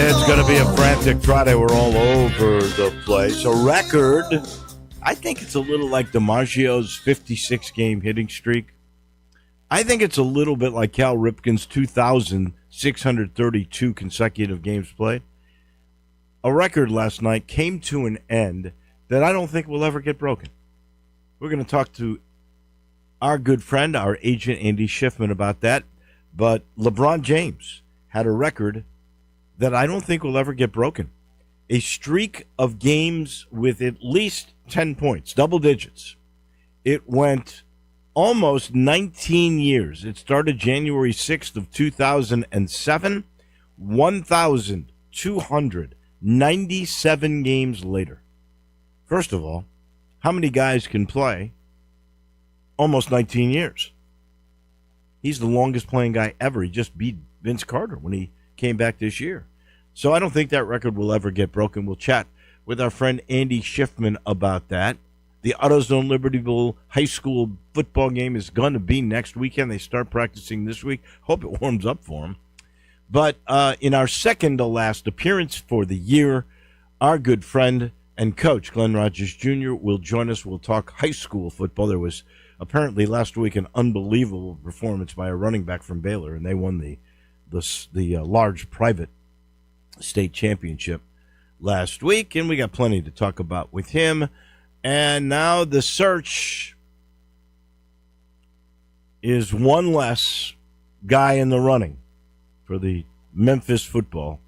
It's going to be a frantic Friday. We're all over the place. A record, I think it's a little like DiMaggio's 56-game hitting streak. I think it's a little bit like Cal Ripken's 2,632 consecutive games played. A record last night came to an end that I don't think will ever get broken. We're going to talk to our good friend, our agent, Andy Schiffman, about that. But LeBron James had a record that I don't think will ever get broken. A streak of games with at least 10 points, double digits. It went almost 19 years. It started January 6th of 2007, 1,297 games later. First of all, how many guys can play almost 19 years? He's the longest playing guy ever. He just beat Vince Carter when he came back this year. So I don't think that record will ever get broken. We'll chat with our friend Andy Schiffman about that. The AutoZone Libertyville High School football game is going to be next weekend. They start practicing this week. Hope it warms up for them. But in our second to last appearance for the year, our good friend and coach, Glenn Rogers Jr., will join us. We'll talk high school football. There was apparently last week an unbelievable performance by a running back from Baylor, and they won the large private state championship last week, and we got plenty to talk about with him. And now the search is one less guy in the running for the Memphis football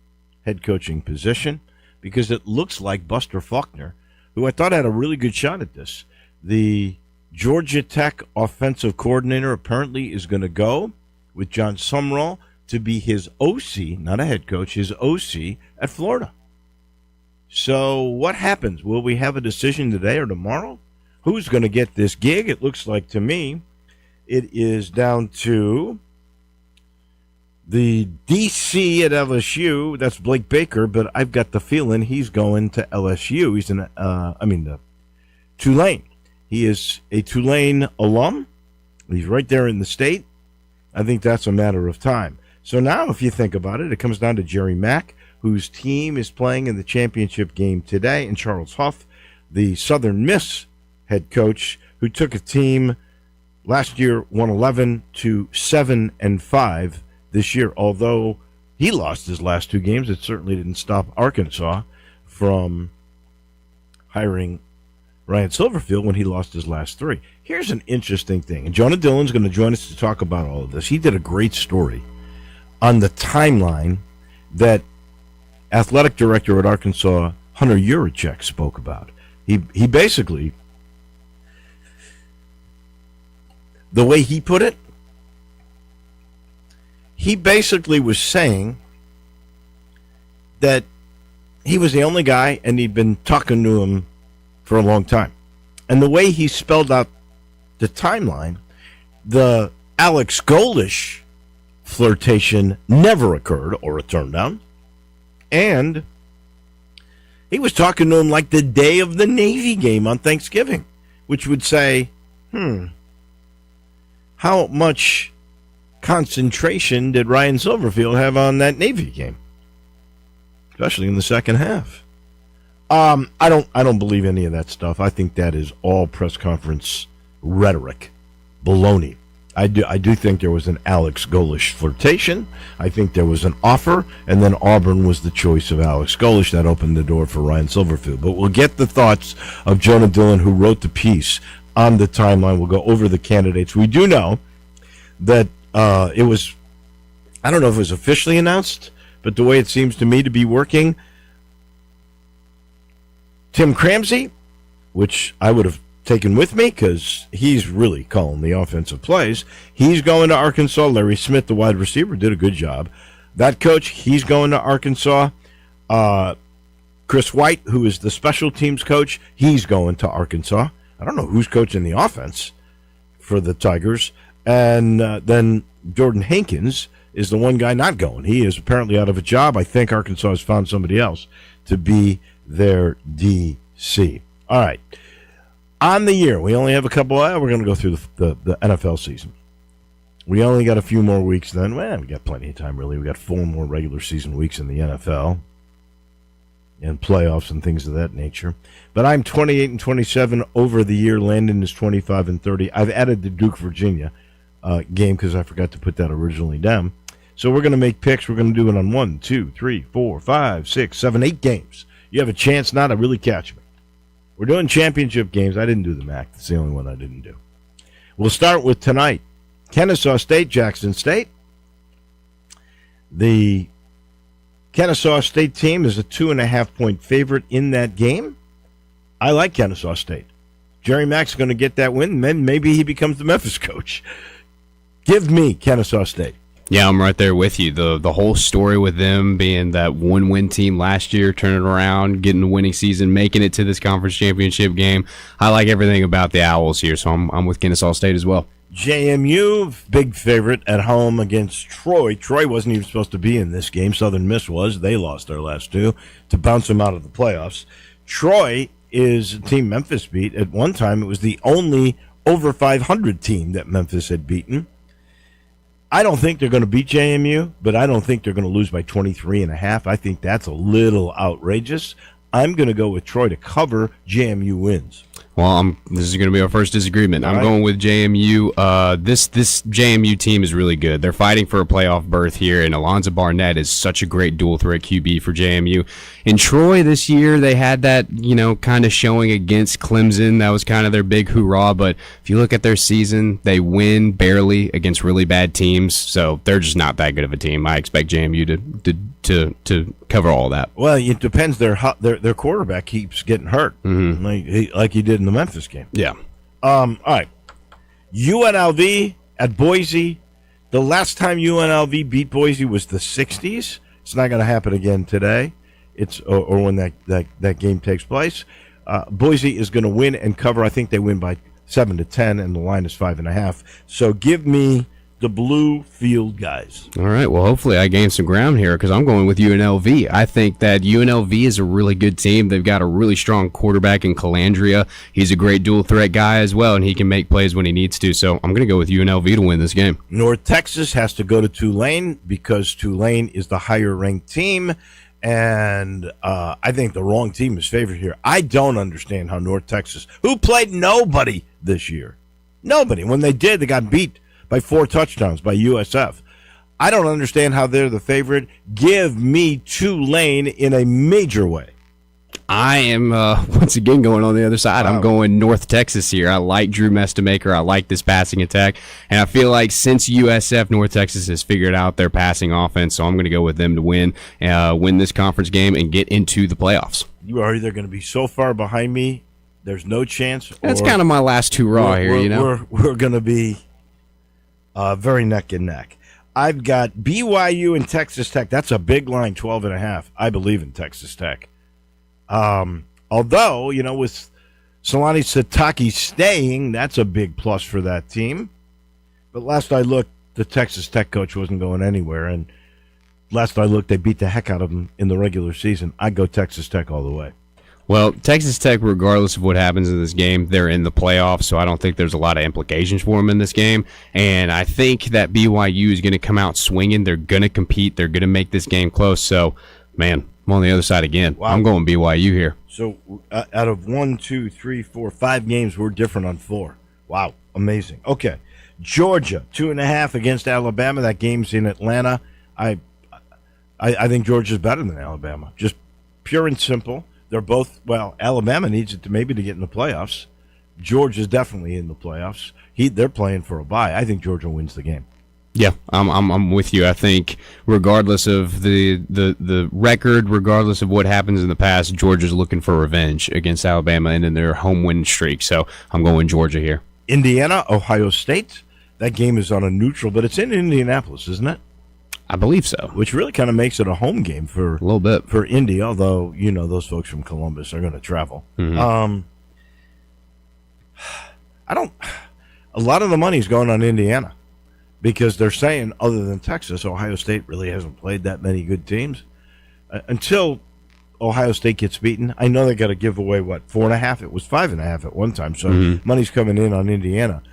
head coaching position, because it looks like Buster Faulkner, who I thought had a really good shot at this, the Georgia Tech offensive coordinator, apparently is going to go with John Sumrall to be his OC, not a head coach, his OC at Florida. So what happens? Will we have a decision today or tomorrow? Who's going to get this gig? It looks like to me it is down to the DC at LSU. That's Blake Baker, but I've got the feeling he's going to LSU. He's Tulane. He is a Tulane alum. He's right there in the state. I think that's a matter of time. So now, if you think about it, it comes down to Jerry Mack, whose team is playing in the championship game today, and Charles Huff, the Southern Miss head coach, who took a team last year, won 11 to 7-5 this year. Although he lost his last two games, it certainly didn't stop Arkansas from hiring Ryan Silverfield when he lost his last three. Here's an interesting thing, and Jonah Dillon's going to join us to talk about all of this. He did a great story on the timeline that athletic director at Arkansas, Hunter Yurachek, spoke about. He basically, the way he put it, he basically was saying that he was the only guy and he'd been talking to him for a long time. And the way he spelled out the timeline, the Alex Golish flirtation never occurred, or a turn down. And he was talking to him like the day of the Navy game on Thanksgiving, which would say, how much concentration did Ryan Silverfield have on that Navy game, especially in the second half? I don't believe any of that stuff. I think that is all press conference rhetoric, baloney. I do think there was an Alex Golish flirtation. I think there was an offer, and then Auburn was the choice of Alex Golish. That opened the door for Ryan Silverfield. But we'll get the thoughts of Jonah Dillon, who wrote the piece on the timeline. We'll go over the candidates. We do know that it was, I don't know if it was officially announced, but the way it seems to me to be working, Tim Cramsey, which I would have taken with me because he's really calling the offensive plays. He's going to Arkansas. Larry Smith, the wide receiver, did a good job. That coach, he's going to Arkansas. Chris White, who is the special teams coach, he's going to Arkansas. I don't know who's coaching the offense for the Tigers. And then Jordan Hankins is the one guy not going. He is apparently out of a job. I think Arkansas has found somebody else to be their DC. All right. On the year, we only have a couple. We're going to go through the NFL season. We only got a few more weeks then. Well, we got plenty of time, really. We got 4 more regular season weeks in the NFL and playoffs and things of that nature. But I'm 28-27 over the year. Landon is 25-30. I've added the Duke, Virginia game because I forgot to put that originally down. So we're going to make picks. We're going to do it on 1, 2, 3, 4, 5, 6, 7, 8 games. You have a chance now to really catch me. We're doing championship games. I didn't do the MAC. That's the only one I didn't do. We'll start with tonight. Kennesaw State, Jackson State. The Kennesaw State team is a 2.5-point favorite in that game. I like Kennesaw State. Jerry Mack's going to get that win, and then maybe he becomes the Memphis coach. Give me Kennesaw State. Yeah, I'm right there with you. The whole story with them being that one-win team last year, turning around, getting the winning season, making it to this conference championship game. I like everything about the Owls here, so I'm with Kennesaw State as well. JMU, big favorite at home against Troy. Troy wasn't even supposed to be in this game. Southern Miss was. They lost their last 2 to bounce them out of the playoffs. Troy is a team Memphis beat. At one time, it was the only over 500 team that Memphis had beaten. I don't think they're going to beat JMU, but I don't think they're going to lose by 23.5. I think that's a little outrageous. I'm going to go with Troy to cover. JMU wins. Well, this is going to be our first disagreement. I'm going with JMU. This JMU team is really good. They're fighting for a playoff berth here, and Alonzo Barnett is such a great dual threat QB for JMU. In Troy this year, they had that, kind of showing against Clemson. That was kind of their big hoorah. But if you look at their season, they win barely against really bad teams. So they're just not that good of a team. I expect JMU to cover all that. Well, it depends. Their quarterback keeps getting hurt, like he did in the Memphis game. Yeah. All right. UNLV at Boise. The last time UNLV beat Boise was the 60s. It's not going to happen again today. Or when that game takes place. Boise is going to win and cover. I think they win by 7-10, and the line is 5.5. So give me the blue field guys. All right. Well, hopefully I gain some ground here because I'm going with UNLV. I think that UNLV is a really good team. They've got a really strong quarterback in Calandria. He's a great dual threat guy as well, and he can make plays when he needs to. So I'm going to go with UNLV to win this game. North Texas has to go to Tulane because Tulane is the higher ranked team. And I think the wrong team is favored here. I don't understand how North Texas, who played nobody this year, nobody. When they did, they got beat by 4 touchdowns by USF. I don't understand how they're the favorite. Give me Tulane in a major way. I am, once again, going on the other side. Wow. I'm going North Texas here. I like Drew Mestamaker. I like this passing attack. And I feel like since USF, North Texas has figured out their passing offense, so I'm going to go with them to win this conference game and get into the playoffs. You are either going to be so far behind me, there's no chance. That's kind of my last hurrah here, We're going to be very neck and neck. I've got BYU and Texas Tech. That's a big line, 12.5. I believe in Texas Tech. Although, with Solani Sataki staying, that's a big plus for that team. But last I looked, the Texas Tech coach wasn't going anywhere. And last I looked, they beat the heck out of him in the regular season. I'd go Texas Tech all the way. Well, Texas Tech, regardless of what happens in this game, they're in the playoffs, so I don't think there's a lot of implications for them in this game. And I think that BYU is going to come out swinging. They're going to compete. They're going to make this game close. So, man, I'm on the other side again. Wow. I'm going BYU here. So, out of 1, 2, 3, 4, 5 games, we're different on 4. Wow, amazing. Okay, Georgia, 2.5 against Alabama. That game's in Atlanta. I think Georgia's better than Alabama. Just pure and simple. They're both, Alabama needs it to maybe to get in the playoffs. Georgia's definitely in the playoffs. They're playing for a bye. I think Georgia wins the game. Yeah, I'm with you. I think regardless of the record, regardless of what happens in the past, Georgia's looking for revenge against Alabama and in their home win streak. So I'm going Georgia here. Indiana, Ohio State. That game is on a neutral, but it's in Indianapolis, isn't it? I believe so. Which really kind of makes it a home game for a little bit for Indy, although those folks from Columbus are going to travel. Mm-hmm. A lot of the money's going on Indiana because they're saying, other than Texas, Ohio State really hasn't played that many good teams until Ohio State gets beaten. I know they got to give away 4.5. It was 5.5 at one time, so money's coming in on Indiana.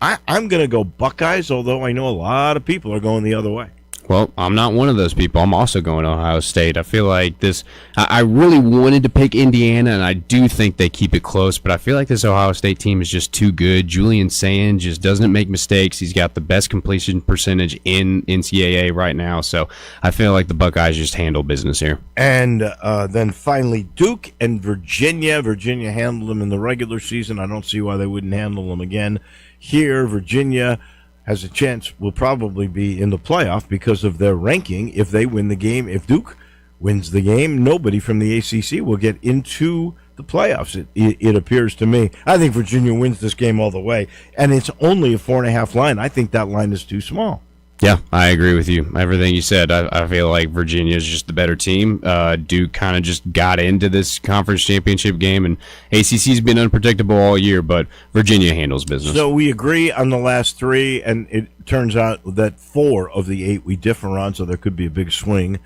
I'm going to go Buckeyes, although I know a lot of people are going the other way. Well, I'm not one of those people. I'm also going to Ohio State. I feel like this. I really wanted to pick Indiana, and I do think they keep it close, but I feel like this Ohio State team is just too good. Julian Sand just doesn't make mistakes. He's got the best completion percentage in NCAA right now, so I feel like the Buckeyes just handle business here. And then finally, Duke and Virginia. Virginia handled them in the regular season. I don't see why they wouldn't handle them again. Here, Virginia has a chance, will probably be in the playoff because of their ranking. If they win the game, if Duke wins the game, nobody from the ACC will get into the playoffs, it appears to me. I think Virginia wins this game all the way, and it's only a 4.5 line. I think that line is too small. Yeah, I agree with you. Everything you said. I feel like Virginia is just the better team. Duke kind of just got into this conference championship game, and ACC's been unpredictable all year, but Virginia handles business. So we agree on the last three, and it turns out that 4 of the 8 we differ on, so there could be a big swing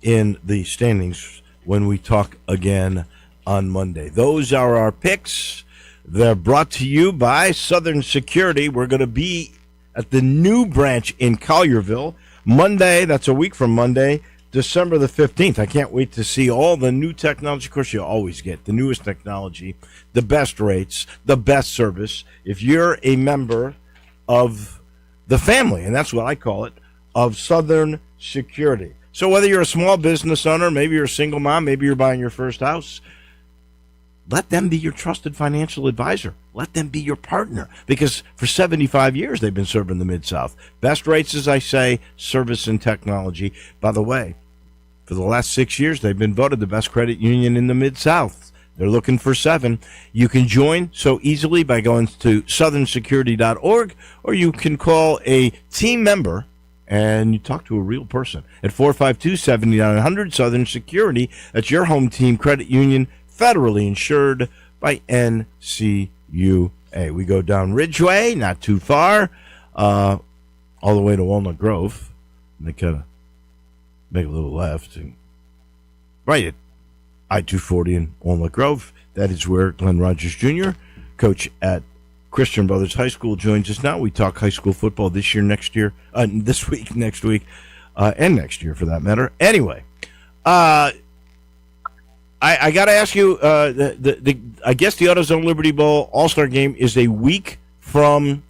in the standings when we talk again on Monday. Those are our picks. They're brought to you by Southern Security. We're going to be at the new branch in Collierville Monday. That's a week from Monday, December the 15th. I can't wait to see all the new technology. Of course, you always get the newest technology, the best rates, the best service. If you're a member of the family, and that's what I call it, of Southern Security. So whether you're a small business owner, maybe you're a single mom, maybe you're buying your first house, let them be your trusted financial advisor. Let them be your partner, because for 75 years they've been serving the Mid-South. Best rates, as I say, service and technology. By the way, for the last 6 years, they've been voted the best credit union in the Mid-South. They're looking for 7. You can join so easily by going to southernsecurity.org, or you can call a team member and you talk to a real person at 452-7900. Southern Security. That's your home team credit union, federally insured by NCUA. We go down Ridgeway, not too far, all the way to Walnut Grove. And they kind of make a little left. And right at I-240 in Walnut Grove, that is where Glenn Rogers Jr., coach at Christian Brothers High School, joins us now. We talk high school football this year, next year, this week, next week, and next year for that matter. Anyway, I got to ask you, I guess the AutoZone Liberty Bowl All-Star Game is a week from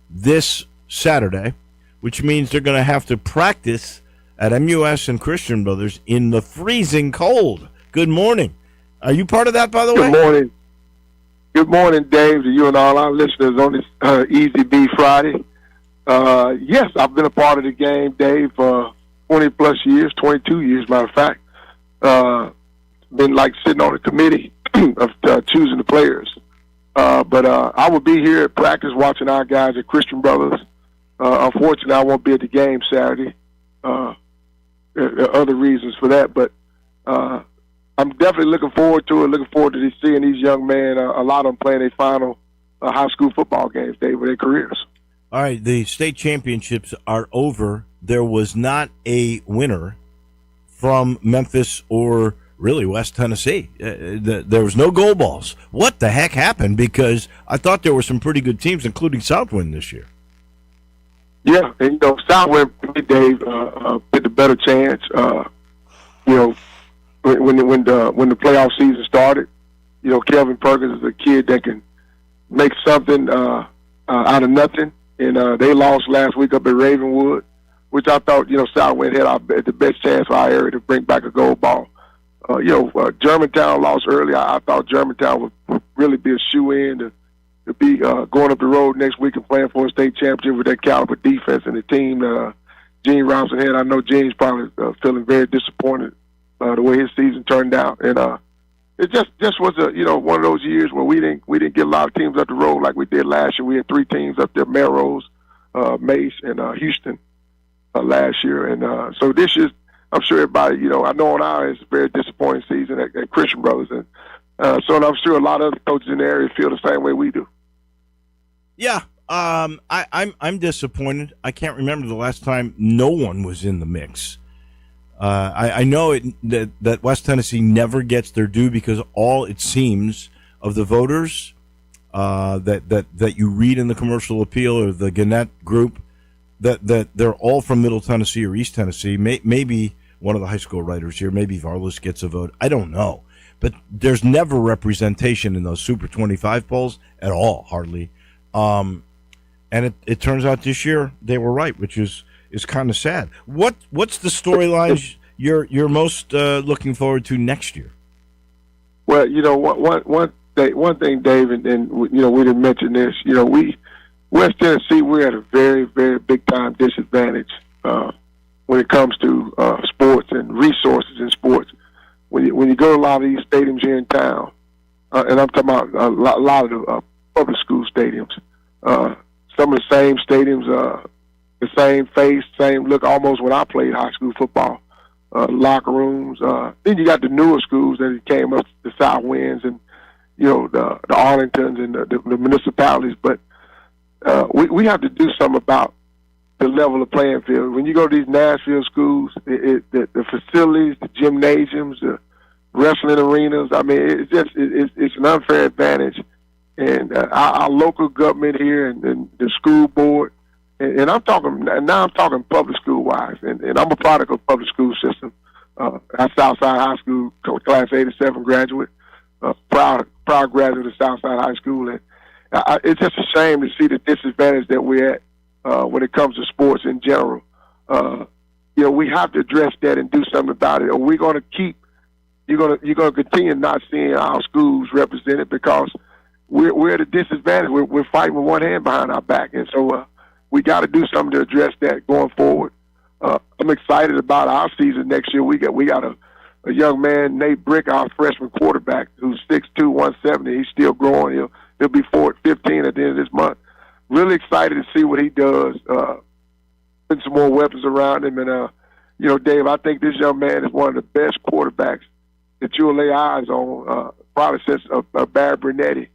this Saturday, which means they're going to have to practice at MUS and Christian Brothers in the freezing cold. Good morning. Are you part of that, by the way? Good morning. Good morning, Dave, to you and all our listeners on this Easy B Friday. Yes, I've been a part of the game, Dave, for 20-plus years, 22 years, matter of fact. Been like sitting on a committee of choosing the players. But I will be here at practice watching our guys at Christian Brothers. Unfortunately, I won't be at the game Saturday. There are other reasons for that, but I'm definitely looking forward to it, looking forward to seeing these young men, a lot of them playing their final high school football games, Dave, with their careers. All right, the state championships are over. There was not a winner from Memphis or really West Tennessee. There was no gold balls. What the heck happened? Because I thought there were some pretty good teams, including Southwind this year. Yeah, and Southwind, Dave, with the better chance. When the playoff season started, Kelvin Perkins is a kid that can make something out of nothing. And they lost last week up at Ravenwood, which I thought, Southwind had the best chance for our area to bring back a gold ball. Germantown lost early. I thought Germantown would really be a shoe-in to be going up the road next week and playing for a state championship with that caliber defense and the team Gene Robinson had. I know Gene's probably feeling very disappointed the way his season turned out, and it just was one of those years where we didn't get a lot of teams up the road like we did last year. We had 3 teams up there: Melrose, Mace, and Houston last year, and so this year I'm sure everybody, I know on our end it's a very disappointing season at Christian Brothers, and so I'm sure a lot of other coaches in the area feel the same way we do. Yeah, I'm disappointed. I can't remember the last time no one was in the mix. I know that West Tennessee never gets their due because all, it seems, of the voters that you read in the Commercial Appeal or the Gannett Group, that they're all from Middle Tennessee or East Tennessee. Maybe one of the high school writers here, maybe Varlas gets a vote. I don't know. But there's never representation in those Super 25 polls at all, hardly. And it turns out this year they were right, which is kind of sad. What's the storylines you're most looking forward to next year? Well, one thing, David, and we didn't mention this. West Tennessee, we're at a very, very big time disadvantage when it comes to sports and resources in sports. When you go to a lot of these stadiums here in town, and I'm talking about a lot of the public school stadiums, some of the same stadiums, the same face, same look, almost when I played high school football. Locker rooms. Then you got the newer schools that came up, the South Winds and the Arlingtons and the municipalities. But we have to do something about the level of playing field. When you go to these Nashville schools, the facilities, the gymnasiums, the wrestling arenas. I mean, it's an unfair advantage. And our local government here and the school board. And I'm talking public school wise, and I'm a product of public school system. At Southside High School, class 87 graduate, proud graduate of Southside High School, and it's just a shame to see the disadvantage that we're at when it comes to sports in general. We have to address that and do something about it, or we're going to keep. You're going to continue not seeing our schools represented because we're at a disadvantage. We're fighting with one hand behind our back, and so. We got to do something to address that going forward. I'm excited about our season next year. We got a young man, Nate Brick, our freshman quarterback, who's 6'2", 170. He's still growing. He'll be 15 at the end of this month. Really excited to see what he does. Put some more weapons around him. And, Dave, I think this young man is one of the best quarterbacks that you'll lay eyes on, probably since Barry Brunetti.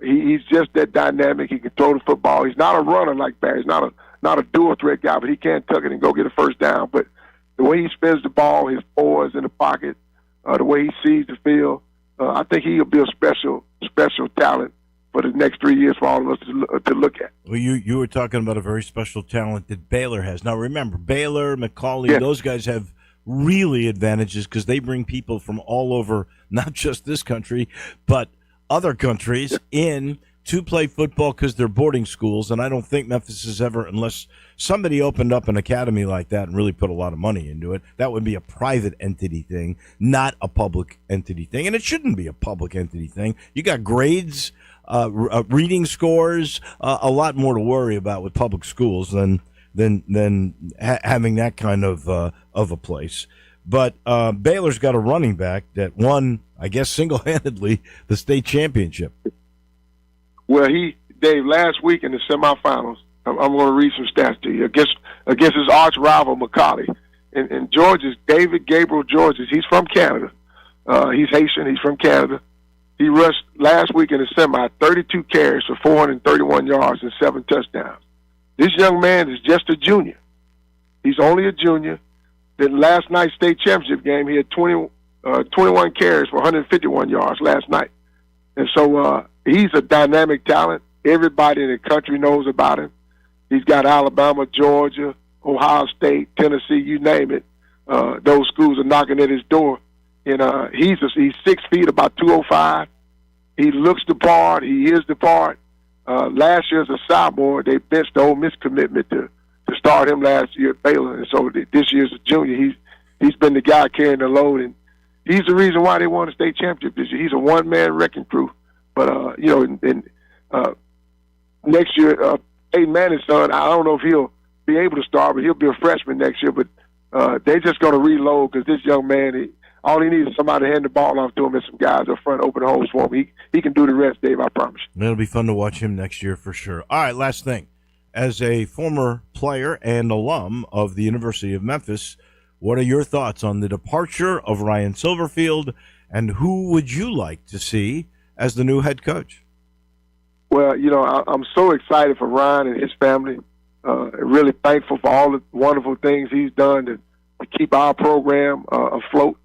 He's just that dynamic. He can throw the football. He's not a runner like Barry. He's not a dual threat guy, but he can tuck it and go get a first down. But the way he spins the ball, his poise in the pocket, the way he sees the field, I think he'll be a special talent for the next 3 years for all of us to look at. Well, you were talking about a very special talent that Baylor has. Now, remember, Baylor, McCauley, those guys have really advantages because they bring people from all over, not just this country, but other countries in to play football because they're boarding schools. And I don't think Memphis has ever, unless somebody opened up an academy like that and really put a lot of money into it, that would be a private entity thing, not a public entity thing. And it shouldn't be a public entity thing. You got grades, reading scores, a lot more to worry about with public schools than having that kind of a place. But Baylor's got a running back that won, I guess, single-handedly the state championship. Well, Dave, last week in the semifinals, I'm going to read some stats to you, against his arch rival, McCauley. And George's, David Gabriel Georges, he's from Canada. He's Haitian. He's from Canada. He rushed last week in the semi 32 carries for 431 yards and 7 touchdowns. This young man is just a junior. He's only a junior. Then last night's state championship game, he had 21 carries for 151 yards last night. And so he's a dynamic talent. Everybody in the country knows about him. He's got Alabama, Georgia, Ohio State, Tennessee, you name it. Those schools are knocking at his door. And he's 6 feet, about 205. He looks the part. He is the part. Last year as a sophomore, they benched the Ole Miss commitment to start him last year at Baylor. And so this year's a junior. He's been the guy carrying the load, and he's the reason why they won the state championship this year. He's a one-man wrecking crew. But, next year, Peyton Manning's son, I don't know if he'll be able to start, but he'll be a freshman next year. But they're just going to reload because this young man, all he needs is somebody to hand the ball off to him and some guys up front open holes for him. He can do the rest, Dave, I promise you. It'll be fun to watch him next year for sure. All right, last thing. As a former player and alum of the University of Memphis, what are your thoughts on the departure of Ryan Silverfield, and who would you like to see as the new head coach? Well, I'm so excited for Ryan and his family. Really thankful for all the wonderful things he's done to keep our program afloat,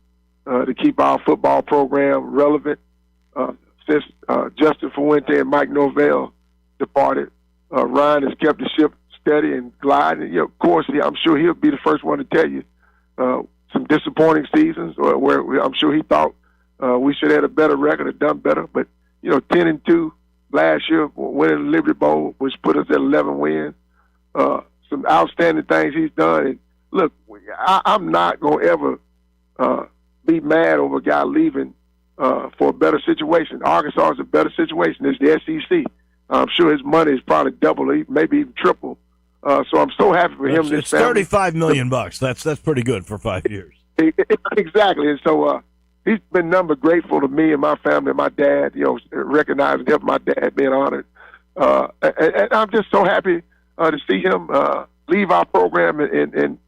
to keep our football program relevant. since Justin Fuente and Mike Norvell departed. Ryan has kept the ship steady and gliding. Of course, I'm sure he'll be the first one to tell you some disappointing seasons where I'm sure he thought we should have had a better record or done better. But 10-2 last year, winning the Liberty Bowl, which put us at 11 wins. Some outstanding things he's done. And look, I'm not gonna ever be mad over a guy leaving for a better situation. Arkansas is a better situation. It's the SEC. I'm sure his money is probably double, maybe even triple. So I'm so happy for him. It's $35 million. That's pretty good for 5 years. Exactly. And so he's been number grateful to me and my family and my dad, recognizing him, my dad being honored. And I'm just so happy to see him leave our program in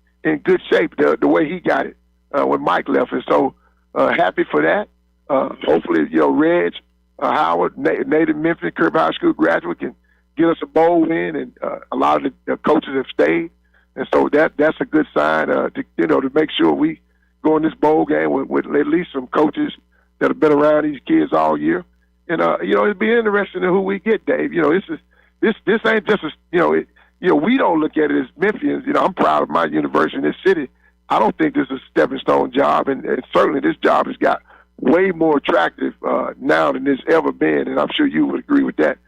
good shape the way he got it when Mike left. And so happy for that. Hopefully, Reg Howard, native Memphis, Kirby High School graduate, can get us a bowl win, and a lot of the coaches have stayed. And so that's a good sign to make sure we go in this bowl game with at least some coaches that have been around these kids all year. And it'll be interesting in who we get, Dave. This ain't just we don't look at it as Memphians. I'm proud of my university in this city. I don't think this is a stepping stone job, and certainly this job has got way more attractive now than it's ever been, and I'm sure you would agree with that.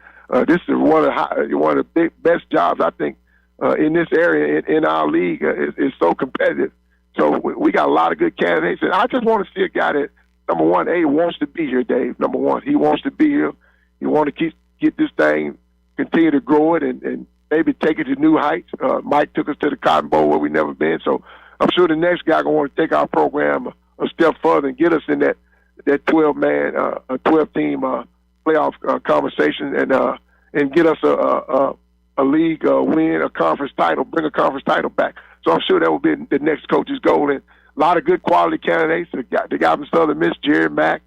This is one of the best jobs, I think, in this area in our league. Is so competitive. So we got a lot of good candidates, and I just want to see a guy that, number one, wants to be here, Dave. Number one, he wants to be here. He wants to get this thing, continue to grow it, and maybe take it to new heights. Mike took us to the Cotton Bowl where we've never been, so I'm sure the next guy gonna want to take our program a step further and get us in that 12-man, 12-team playoff conversation, and get us a league win, a conference title, bring a conference title back. So I'm sure that will be the next coach's goal. And a lot of good quality candidates. The guy from Southern Miss, Jerry Mack,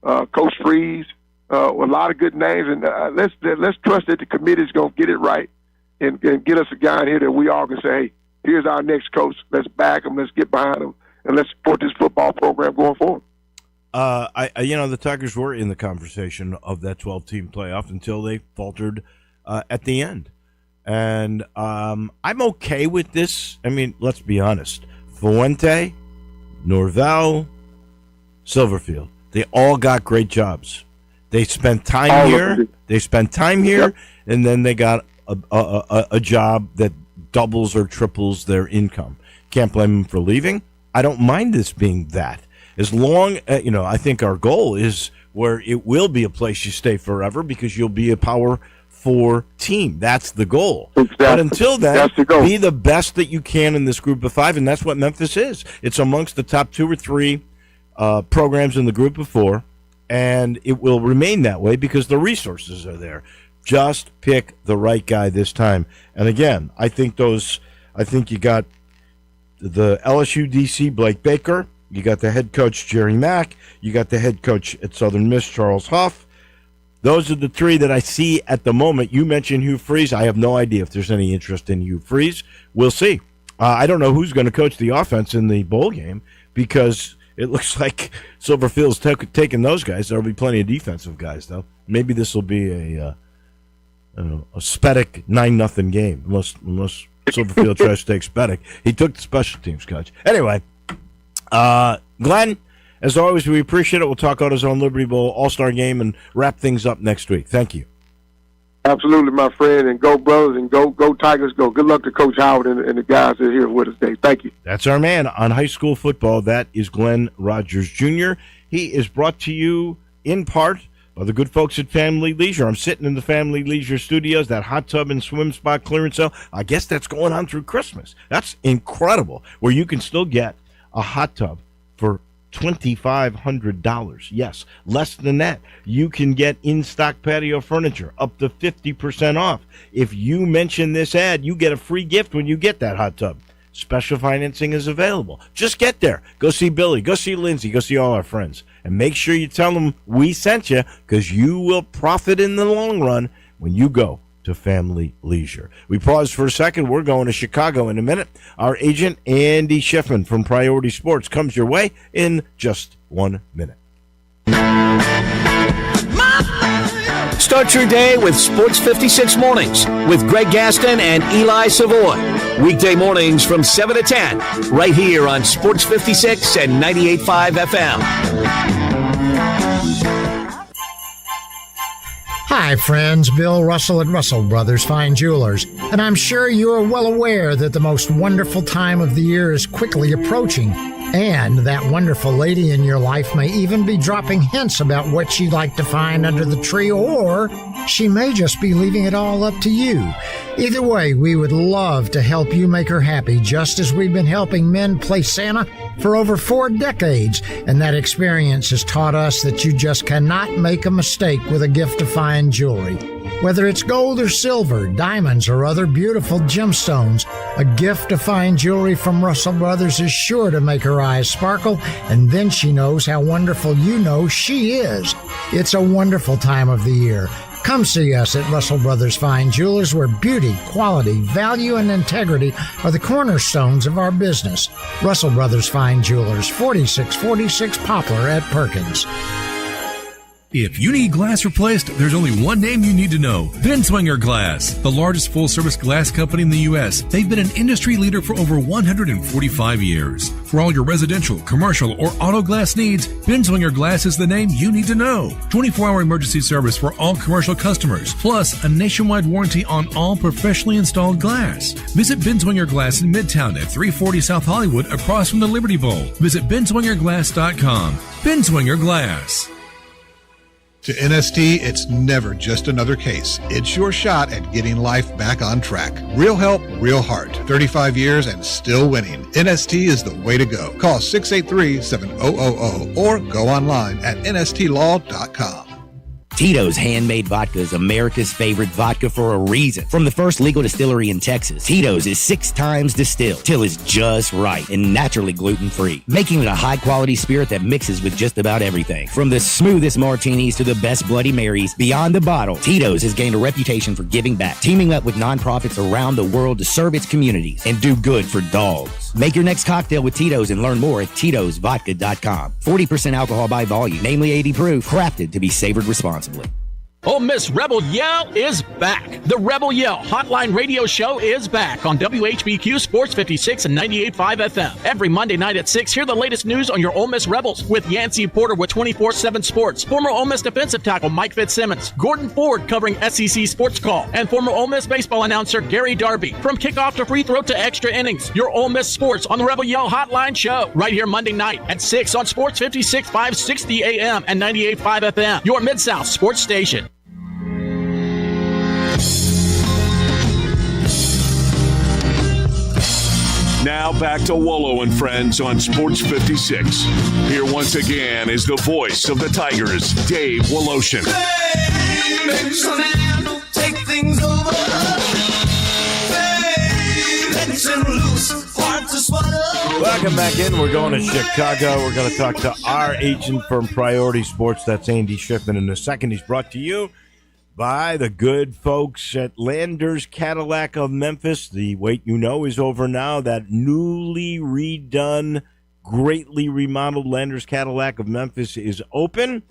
Coach Freeze, a lot of good names. And let's trust that the committee is going to get it right and get us a guy in here that we all can say, hey, here's our next coach. Let's back him. Let's get behind him, and let's support this football program going forward. The Tigers were in the conversation of that 12-team playoff until they faltered at the end. And I'm okay with this. I mean, let's be honest. Fuente, Norvell, Silverfield, they all got great jobs. They spent time here. Yep. And then they got a job that doubles or triples their income. Can't blame them for leaving. I don't mind this being that. As long, I think our goal is where it will be a place you stay forever because you'll be a Power 4 team. That's the goal. Exactly. But until then, the goal. Be the best that you can in this group of 5, and that's what Memphis is. It's amongst the top 2 or 3 programs in the group of 4, and it will remain that way because the resources are there. Just pick the right guy this time. And again, I think you got the LSU DC, Blake Baker. You got the head coach, Jerry Mack. You got the head coach at Southern Miss, Charles Huff. Those are the 3 that I see at the moment. You mentioned Hugh Freeze. I have no idea if there's any interest in Hugh Freeze. We'll see. I don't know who's going to coach the offense in the bowl game because it looks like Silverfield's taking those guys. There will be plenty of defensive guys, though. Maybe this will be a Spedic 9-0 game, unless Silverfield tries to take Spedic. He took the special teams coach. Anyway, Glenn, as always, we appreciate it. We'll talk AutoZone Liberty Bowl All-Star Game and wrap things up next week. Thank you. Absolutely, my friend, and go Brothers, and go Tigers, go. Good luck to Coach Howard and the guys that are here with us today. Thank you. That's our man on high school football. That is Glenn Rogers Jr. He is brought to you in part by the good folks at Family Leisure. I'm sitting in the Family Leisure studios, that hot tub and swim spot clearance sale. I guess that's going on through Christmas. That's incredible, where you can still get a hot tub for $2,500. Yes, less than that. You can get in-stock patio furniture up to 50% off. If you mention this ad, you get a free gift when you get that hot tub. Special financing is available. Just get there. Go see Billy. Go see Lindsay. Go see all our friends. And make sure you tell them we sent you, because you will profit in the long run when you go to Family Leisure. We pause for a second. We're going to Chicago in a minute. Our agent, Andy Schiffman from Priority Sports, comes your way in just 1 minute. My Start your day with Sports 56 Mornings with Greg Gaston and Eli Savoy. Weekday mornings from 7 to 10, right here on Sports 56 and 98.5 FM. Hi, friends. Bill Russell at Russell Brothers Fine Jewelers. And I'm sure you are well aware that the most wonderful time of the year is quickly approaching. And that wonderful lady in your life may even be dropping hints about what she'd like to find under the tree, or she may just be leaving it all up to you. Either way, we would love to help you make her happy, just as we've been helping men play Santa for over 4 decades. And that experience has taught us that you just cannot make a mistake with a gift of fine jewelry. Whether it's gold or silver, diamonds, or other beautiful gemstones, a gift of fine jewelry from Russell Brothers is sure to make her eyes sparkle, and then she knows how wonderful you know she is. It's a wonderful time of the year. Come see us at Russell Brothers Fine Jewelers, where beauty, quality, value, and integrity are the cornerstones of our business. Russell Brothers Fine Jewelers, 4646 Poplar at Perkins. If you need glass replaced, there's only one name you need to know. Binswanger Glass, the largest full-service glass company in the U.S. They've been an industry leader for over 145 years. For all your residential, commercial, or auto glass needs, Binswanger Glass is the name you need to know. 24-hour emergency service for all commercial customers, plus a nationwide warranty on all professionally installed glass. Visit Binswanger Glass in Midtown at 340 South Hollywood across from the Liberty Bowl. Visit binswingerglass.com. Binswanger Glass. To NST, it's never just another case. It's your shot at getting life back on track. Real help, real heart. 35 years and still winning. NST is the way to go. Call 683-7000 or go online at nstlaw.com. Tito's Handmade Vodka is America's favorite vodka for a reason. From the first legal distillery in Texas, Tito's is 6 times distilled till it's just right and naturally gluten-free, making it a high-quality spirit that mixes with just about everything. From the smoothest martinis to the best Bloody Marys, beyond the bottle, Tito's has gained a reputation for giving back, teaming up with nonprofits around the world to serve its communities and do good for dogs. Make your next cocktail with Tito's and learn more at Tito'sVodka.com. 40% alcohol by volume, namely 80 proof, crafted to be savored responsibly. Ole Miss Rebel Yell is back. The Rebel Yell Hotline Radio Show is back on WHBQ Sports 56 and 98.5 FM. Every Monday night at 6, hear the latest news on your Ole Miss Rebels with Yancey Porter with 24/7 Sports, former Ole Miss defensive tackle Mike Fitzsimmons, Gordon Ford covering SEC Sports Call, and former Ole Miss baseball announcer Gary Darby. From kickoff to free throw to extra innings, your Ole Miss Sports on the Rebel Yell Hotline Show right here Monday night at 6 on Sports 56, 560 AM and 98.5 FM, your Mid-South sports station. Now back to Wolo and Friends on Sports 56. Here once again is the voice of the Tigers, Dave Woloshin. Baby, take things over. Baby, loose, hard to swallow. Welcome back in. We're going to Chicago. We're going to talk to our agent from Priority Sports. That's Andy Schiffman. In a second, he's brought to you by the good folks at Landers Cadillac of Memphis. The wait is over now. That newly redone, greatly remodeled Landers Cadillac of Memphis is open,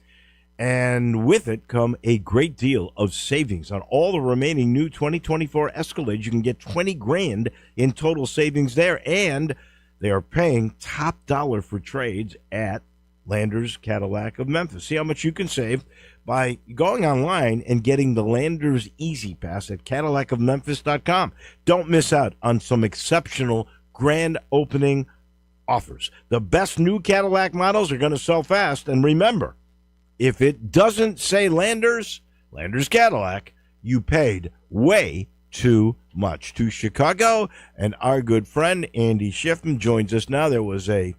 and with it come a great deal of savings on all the remaining new 2024 Escalades. You can get $20,000 in total savings there, and they are paying top dollar for trades at Landers Cadillac of Memphis. See how much you can save by going online and getting the Landers Easy Pass at CadillacofMemphis.com. Don't miss out on some exceptional grand opening offers. The best new Cadillac models are going to sell fast. And remember, if it doesn't say Landers Cadillac, you paid way too much. To Chicago, and our good friend Andy Schiffman joins us now. There was a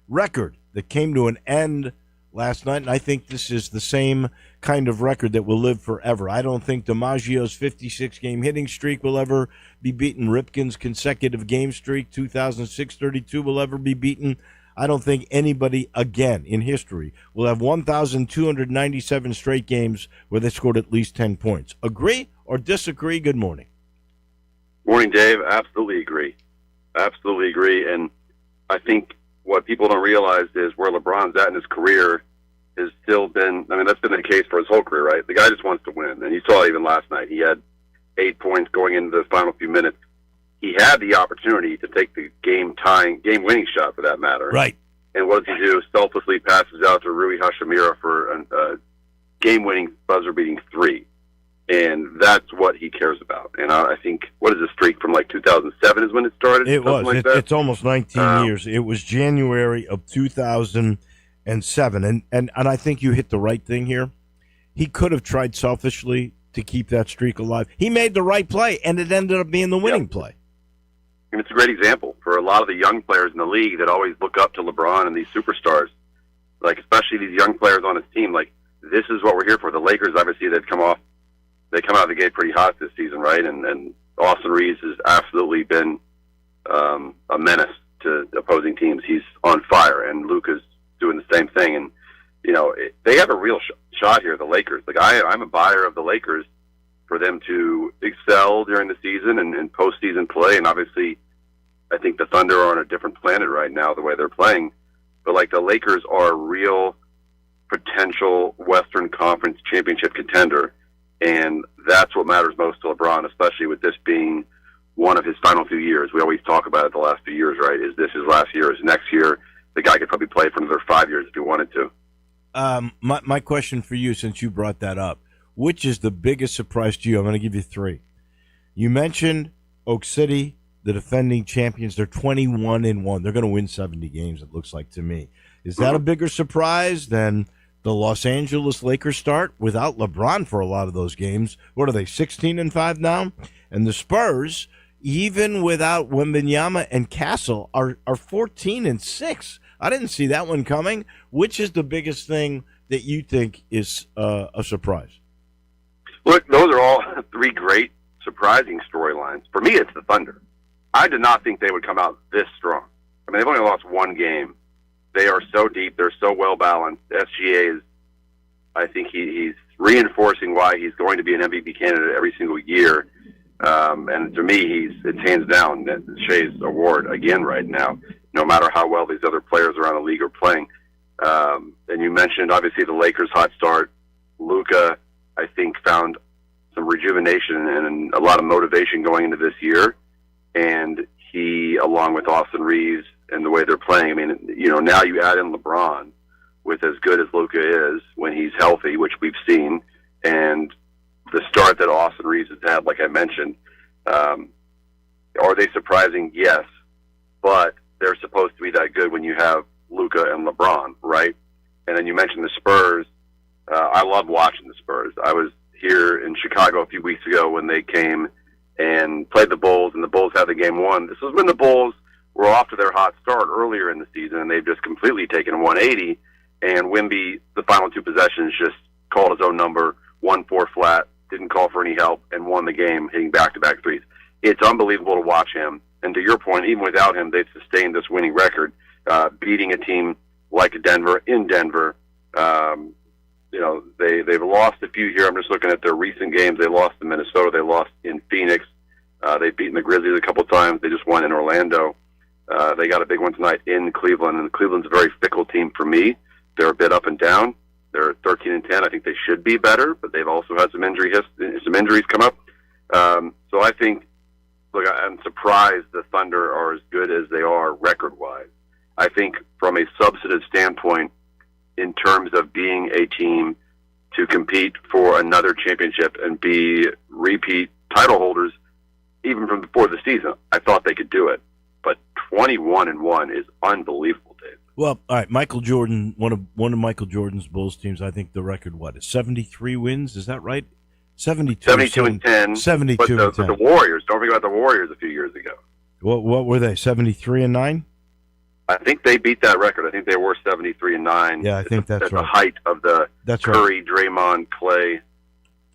record that came to an end last night, and I think this is the same kind of record that will live forever. I don't think DiMaggio's 56-game hitting streak will ever be beaten. Ripken's consecutive game streak, 2006-32, will ever be beaten. I don't think anybody again in history will have 1,297 straight games where they scored at least 10 points. Agree or disagree? Good morning. Morning, Dave. Absolutely agree. Absolutely agree. And I think what people don't realize is where LeBron's at in his career has still been, I mean, that's been the case for his whole career, right? The guy just wants to win. And you saw it even last night. He had 8 points going into the final few minutes. He had the opportunity to take the game-winning shot for that matter. Right. And what does he do? Selflessly passes out to Rui Hachimura for a game-winning, buzzer-beating 3. And that's what he cares about. And I think, what is the streak from like 2007 is when it started? It was. Like It's almost 19 years. It was January of 2007. And I think you hit the right thing here. He could have tried selfishly to keep that streak alive. He made the right play, and it ended up being the winning play. And it's a great example for a lot of the young players in the league that always look up to LeBron and these superstars, like especially these young players on his team. Like, this is what we're here for. The Lakers, obviously, they come out of the gate pretty hot this season, right? And Austin Reeves has absolutely been a menace to opposing teams. He's on fire, and Luka's doing the same thing. And, you know, they have a real shot here, the Lakers. Like, I'm a buyer of the Lakers for them to excel during the season and postseason play. And obviously, I think the Thunder are on a different planet right now, the way they're playing. But, like, the Lakers are a real potential Western Conference championship contender. And that's what matters most to LeBron, especially with this being one of his final few years. We always talk about it the last few years, right? Is this his last year? Is next year? The guy could probably play for another 5 years if he wanted to. My question for you, since you brought that up, which is the biggest surprise to you? I'm going to give you 3. You mentioned Oak City, the defending champions. They're 21-1. They're going to win 70 games, it looks like to me. Is that a bigger surprise than the Los Angeles Lakers start without LeBron for a lot of those games? What are they, 16-5 now? And the Spurs, even without Wembanyama and Castle, are 14-6. I didn't see that one coming. Which is the biggest thing that you think is a surprise? Look, those are all 3 great, surprising storylines. For me, it's the Thunder. I did not think they would come out this strong. I mean, they've only lost 1 game. They are so deep. They're so well-balanced. SGA is, I think he's reinforcing why he's going to be an MVP candidate every single year. And to me, it's hands down Shea's award again right now, no matter how well these other players around the league are playing. And you mentioned, obviously, the Lakers' hot start. Luka, I think, found some rejuvenation and a lot of motivation going into this year. And he, along with Austin Reeves and the way they're playing, I mean, you know, now you add in LeBron with as good as Luka is when he's healthy, which we've seen, and the start that Austin Reeves has had, like I mentioned. Are they surprising? Yes. But they're supposed to be that good when you have Luka and LeBron, right? And then you mentioned the Spurs. I love watching the Spurs. I was here in Chicago a few weeks ago when they came and played the Bulls, and the Bulls had the game won. This was when the Bulls were off to their hot start earlier in the season, and they've just completely taken a 180. And Wemby, the final 2 possessions, just called his own number, 1-4 flat, didn't call for any help, and won the game, hitting back-to-back threes. It's unbelievable to watch him. And to your point, even without him, they've sustained this winning record, beating a team like Denver in Denver. You know, they've lost a few here. I'm just looking at their recent games. They lost in Minnesota. They lost in Phoenix. They've beaten the Grizzlies a couple times. They just won in Orlando. They got a big one tonight in Cleveland, and Cleveland's a very fickle team for me. They're a bit up and down. They're 13-10. I think they should be better, but they've also had some injuries come up. So I think, look, I'm surprised the Thunder are as good as they are record-wise. I think from a substantive standpoint, in terms of being a team to compete for another championship and be repeat title holders, even from before the season, I thought they could do it. But 21-1 is unbelievable, Dave. Well, all right, Michael Jordan, one of Michael Jordan's Bulls teams, I think the record, is 73 wins? Is that right? 72 and 10. 72 and 10. But the Warriors, don't forget about the Warriors a few years ago. What were they, 73-9? I think they beat that record. I think they were 73-9. Yeah, I think that's right. At the height of the Curry, right. Draymond, Clay.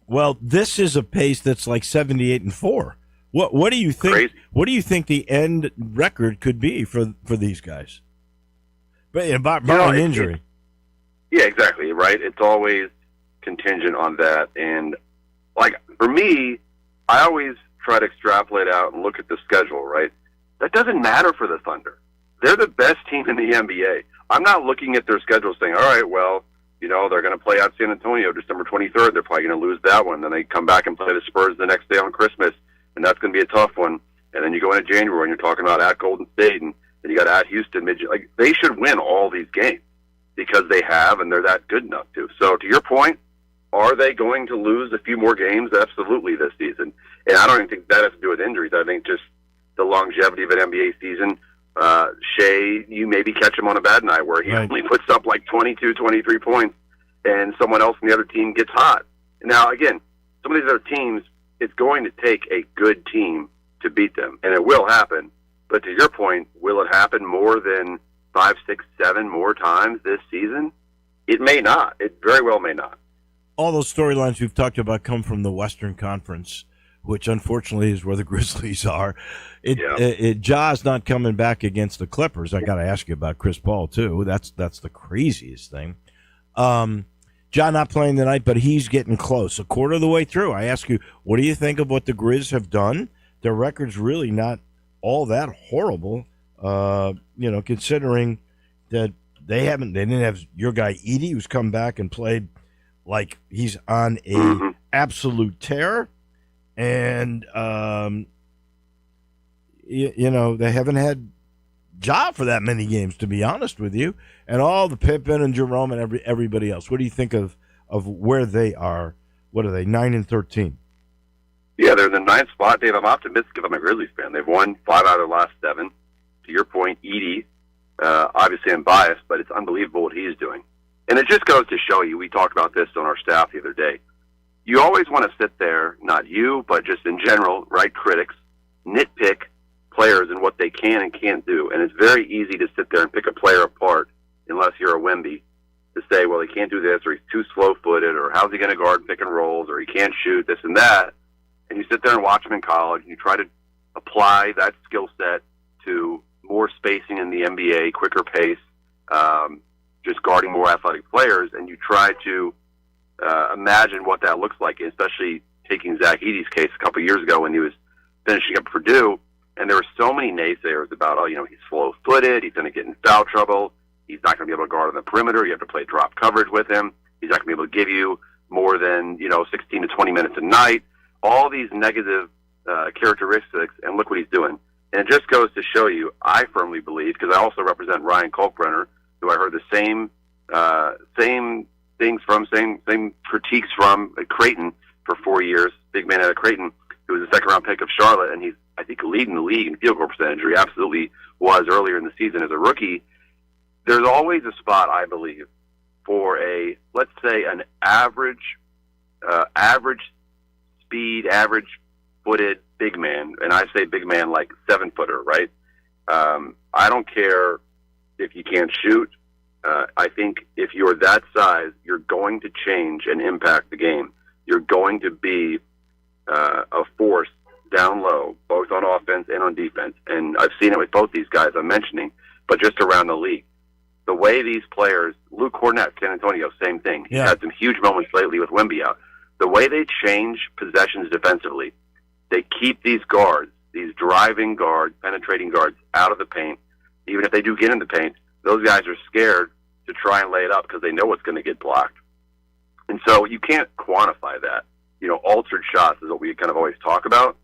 Well, this is a pace that's like 78-4. What do you think? Crazy. What do you think the end record could be for these guys? But barring injury. Yeah, exactly. Right. It's always contingent on that. And like for me, I always try to extrapolate out and look at the schedule. Right. That doesn't matter for the Thunder. They're the best team in the NBA. I'm not looking at their schedule saying, all right, well, You know, they're going to play out San Antonio December 23rd. They're probably going to lose that one. Then they come back and play the Spurs the next day on Christmas, and that's going to be a tough one. And then you go into January, and you're talking about at Golden State, and then you got at Houston. Like, they should win all these games because they have, and they're that good enough to. So to your point, are they going to lose a few more games? Absolutely this season. And I don't even think that has to do with injuries. I think just the longevity of an NBA season. Shea, you maybe catch him on a bad night where he only puts up like 22, 23 points, and someone else on the other team gets hot. Now, again, some of these other teams, it's going to take a good team to beat them, and it will happen. But to your point, will it happen more than 5, 6, 7 more times this season? It may not. It very well may not. All those storylines we've talked about come from the Western Conference, which unfortunately is where the Grizzlies are. Ja's not coming back against the Clippers. I got to ask you about Chris Paul too. That's the craziest thing. Ja not playing tonight, but he's getting close. A quarter of the way through. I ask you, what do you think of what the Grizz have done? Their record's really not all that horrible, considering that they didn't have your guy Edey, who's come back and played like he's on a absolute tear. And, they haven't had Ja for that many games, to be honest with you. And all the Pippen and Jerome and everybody else. What do you think of where they are? What are they, 9-13? Yeah, they're in the 9th spot. Dave, I'm optimistic if I'm a Grizzlies fan. They've won 5 out of the last 7. To your point, Edey, obviously I'm biased, but it's unbelievable what he's doing. And it just goes to show you, we talked about this on our staff the other day, you always want to sit there, not you, but just in general, right, critics, nitpick players and what they can and can't do. And it's very easy to sit there and pick a player apart, unless you're a Wemby, to say, well, he can't do this, or he's too slow-footed, or how's he going to guard pick and rolls, or he can't shoot, this and that. And you sit there and watch him in college, and you try to apply that skill set to more spacing in the NBA, quicker pace, just guarding more athletic players, and you try to imagine what that looks like, especially taking Zach Edey's case a couple of years ago when he was finishing up Purdue, and there were so many naysayers about, he's slow-footed, he's going to get in foul trouble, he's not going to be able to guard on the perimeter, you have to play drop coverage with him, he's not going to be able to give you more than, 16 to 20 minutes a night, all these negative characteristics, and look what he's doing. And it just goes to show you, I firmly believe, because I also represent Ryan Kalkbrenner, who I heard the same things from, same critiques from at Creighton for 4 years, big man out of Creighton, who was a second-round pick of Charlotte, and he's, I think, leading the league in field goal percentage, or he absolutely was earlier in the season as a rookie. There's always a spot, I believe, for let's say, an average speed, average-footed big man, and I say big man like 7-footer, right? I don't care if you can't shoot. I think if you're that size, you're going to change and impact the game. You're going to be a force down low, both on offense and on defense. And I've seen it with both these guys I'm mentioning, but just around the league. The way these players, Luke Cornett, San Antonio, same thing. He had some huge moments lately with Wemby out. The way they change possessions defensively, they keep these guards, these driving guards, penetrating guards out of the paint. Even if they do get in the paint, those guys are scared to try and lay it up because they know it's going to get blocked. And so you can't quantify that. Altered shots is what we kind of always talk about,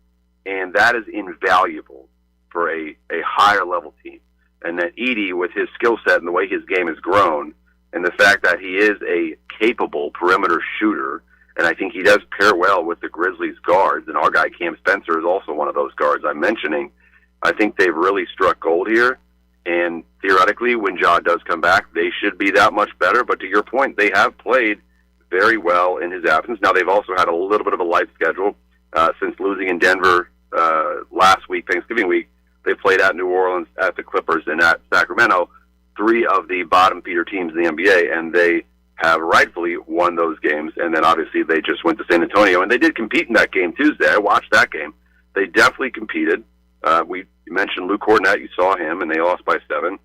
and that is invaluable for a higher level team. And that Edey, with his skill set and the way his game has grown, and the fact that he is a capable perimeter shooter, and I think he does pair well with the Grizzlies guards, and our guy Cam Spencer is also one of those guards I'm mentioning. I think they've really struck gold here, and theoretically, when Ja does come back, they should be that much better. But to your point, they have played very well in his absence. Now, they've also had a little bit of a light schedule since losing in Denver last week, Thanksgiving week. They played at New Orleans, at the Clippers, and at Sacramento, 3 of the bottom feeder teams in the NBA, and they have rightfully won those games. And then obviously they just went to San Antonio, and they did compete in that game Tuesday. I watched that game. They definitely competed. You mentioned Luke Cornett. You saw him, and they lost by 7.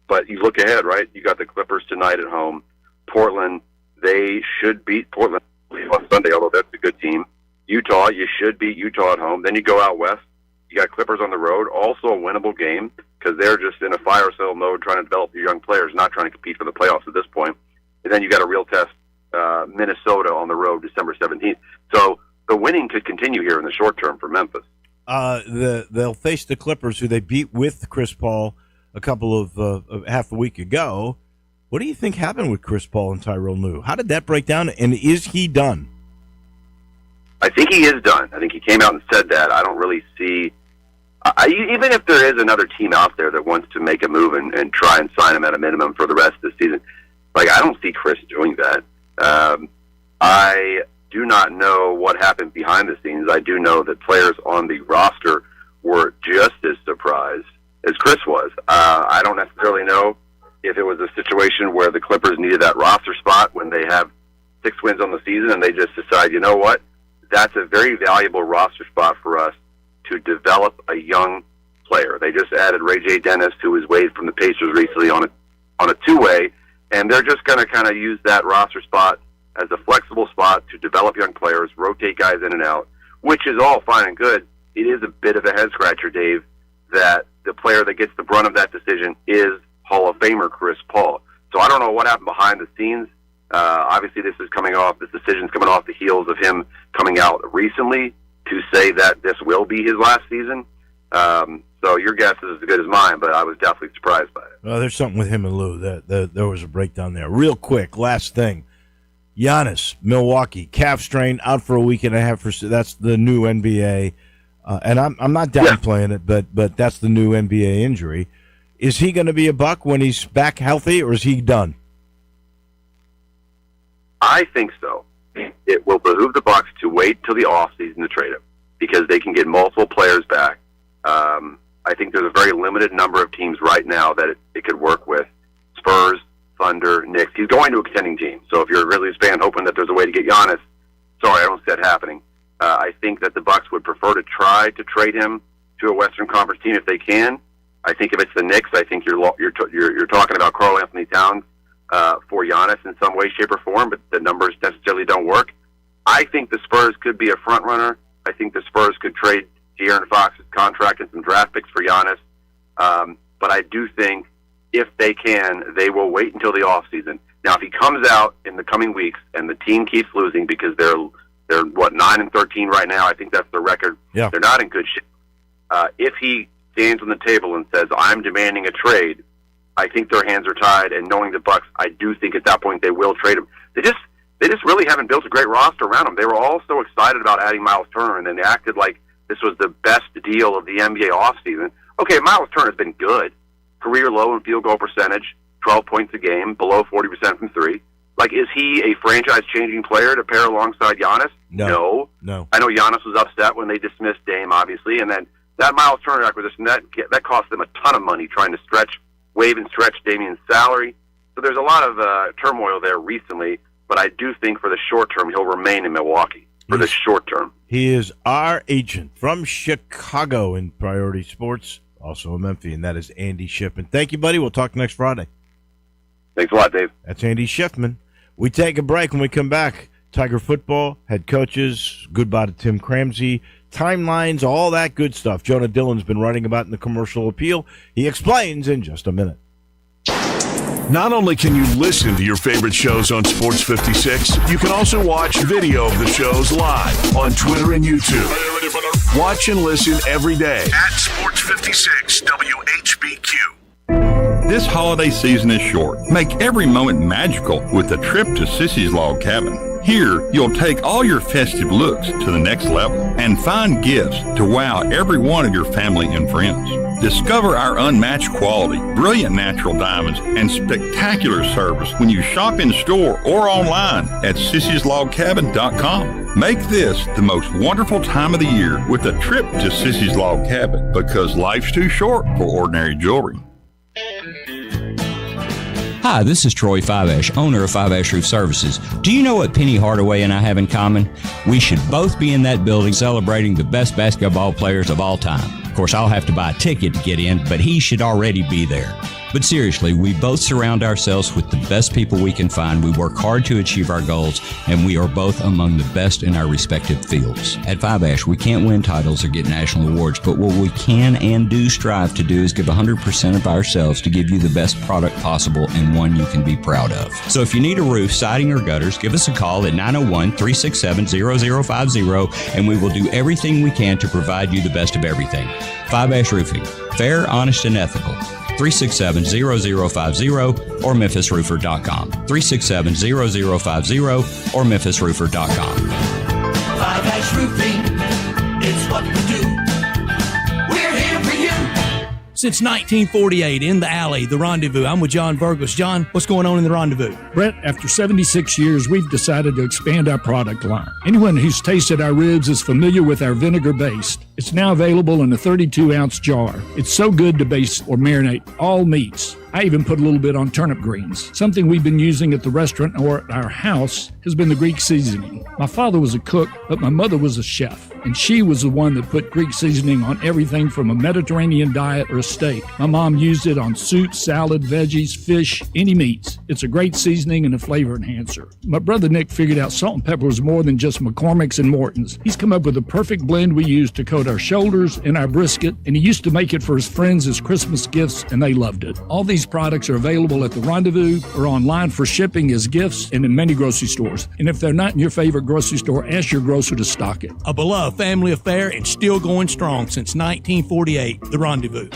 But you look ahead, right? You got the Clippers tonight at home. Portland, they should beat Portland on Sunday, although that's a good team. Utah, you should beat Utah at home. Then you go out west. You got Clippers on the road, also a winnable game because they're just in a fire sale mode trying to develop your young players, not trying to compete for the playoffs at this point. and then you got a real test, Minnesota on the road December 17th. So the winning could continue here in the short term for Memphis. They'll face the Clippers, who they beat with Chris Paul a couple of half a week ago. What do you think happened with Chris Paul and Tyrone Lue? How did that break down, and is he done? I think he is done. I think he came out and said that. I don't really see, even if there is another team out there that wants to make a move and try and sign him at a minimum for the rest of the season, like, I don't see Chris doing that. I do not know what happened behind the scenes. I do know that players on the roster were just as surprised as Chris was. I don't necessarily know if it was a situation where the Clippers needed that roster spot when they have 6 wins on the season and they just decide, you know what, that's a very valuable roster spot for us to develop a young player. They just added Ray J. Dennis, who was waived from the Pacers recently on a two-way, and they're just going to kind of use that roster spot as a flexible spot to develop young players, rotate guys in and out, which is all fine and good. It is a bit of a head-scratcher, Dave, that the player that gets the brunt of that decision is Hall of Famer Chris Paul. So I don't know what happened behind the scenes. Obviously, this decision's coming off the heels of him coming out recently to say that this will be his last season. So your guess is as good as mine, but I was definitely surprised by it. Well, there's something with him and Lou. There was a breakdown there. Real quick, last thing. Giannis, Milwaukee, calf strain, out for a week and a half. That's the new NBA. And I'm not downplaying it, but that's the new NBA injury. Is he going to be a Buck when he's back healthy, or is he done? I think so. It will behoove the Bucks to wait till the offseason to trade him because they can get multiple players back. I think there's a very limited number of teams right now that it could work with. Spurs, Thunder, Knicks. He's going to a contending team. So if you're a Grizzlies fan hoping that there's a way to get Giannis, sorry, I don't see that happening. I think that the Bucks would prefer to try to trade him to a Western Conference team if they can. I think if it's the Knicks, I think you're talking about Karl Anthony Towns for Giannis in some way, shape, or form, but the numbers necessarily don't work. I think the Spurs could be a front runner. I think the Spurs could trade De'Aaron Fox's contract and some draft picks for Giannis. But I do think if they can, they will wait until the offseason. Now, if he comes out in the coming weeks and the team keeps losing because they're 9-13 right now, I think that's the record. Yeah. They're not in good shape. If he stands on the table and says, I'm demanding a trade, I think their hands are tied, and knowing the Bucks, I do think at that point they will trade him. They just really haven't built a great roster around him. They were all so excited about adding Miles Turner, and then they acted like this was the best deal of the NBA offseason. Okay, Miles Turner's been good. Career low in field goal percentage, 12 points a game, below 40% from three. Like, is he a franchise-changing player to pair alongside Giannis? No. I know Giannis was upset when they dismissed Dame, obviously, and then that Miles Turner acquisition, that cost them a ton of money trying to waive and stretch Damian's salary. So there's a lot of turmoil there recently, but I do think for the short term he'll remain in Milwaukee for the short term. He is our agent from Chicago in Priority Sports, also a Memphian. That is Andy Schiffman. Thank you, buddy. We'll talk next Friday. Thanks a lot, Dave. That's Andy Schiffman. We take a break. When we come back, Tiger football, head coaches, goodbye to Tim Cramsey, timelines, all that good stuff Jonah Dillon's been writing about in the Commercial Appeal. He explains in just a minute. Not only can you listen to your favorite shows on Sports 56, you can also watch video of the shows live on Twitter and YouTube. Watch and listen every day at Sports 56 WHBQ. This holiday season is short. Make every moment magical with a trip to Sissy's Log Cabin. Here, you'll take all your festive looks to the next level and find gifts to wow every one of your family and friends. Discover our unmatched quality, brilliant natural diamonds, and spectacular service when you shop in store or online at sissyslogcabin.com. Make this the most wonderful time of the year with a trip to Sissy's Log Cabin, because life's too short for ordinary jewelry. Hi, this is Troy Fiveash, owner of Fiveash Roof Services. Do you know what Penny Hardaway and I have in common? We should both be in that building celebrating the best basketball players of all time. Of course, I'll have to buy a ticket to get in, but he should already be there. But seriously, we both surround ourselves with the best people we can find. We work hard to achieve our goals, and we are both among the best in our respective fields. At Five Ash, we can't win titles or get national awards, but what we can and do strive to do is give 100% of ourselves to give you the best product possible and one you can be proud of. So if you need a roof, siding, or gutters, give us a call at 901-367-0050, and we will do everything we can to provide you the best of everything. Five Ash Roofing. Fair, honest, and ethical. 367-0050 or memphisroofer.com. 367-0050 or memphisroofer.com. Five Ash Roofing, it's what we do. We're here for you. Since 1948, in the alley, the Rendezvous. I'm with John Burgos. John, what's going on in the Rendezvous? Brett, after 76 years, we've decided to expand our product line. Anyone who's tasted our ribs is familiar with our vinegar based. It's now available in a 32-ounce jar. It's so good to baste or marinate all meats. I even put a little bit on turnip greens. Something we've been using at the restaurant or at our house has been the Greek seasoning. My father was a cook, but my mother was a chef, and she was the one that put Greek seasoning on everything from a Mediterranean diet or a steak. My mom used it on soup, salad, veggies, fish, any meats. It's a great seasoning and a flavor enhancer. My brother Nick figured out salt and pepper was more than just McCormick's and Morton's. He's come up with a perfect blend we use to coat our shoulders and our brisket, and he used to make it for his friends as Christmas gifts, and they loved it. All these products are available at the Rendezvous or online for shipping as gifts and in many grocery stores. And if they're not in your favorite grocery store, ask your grocer to stock it. A beloved family affair and still going strong since 1948, the Rendezvous.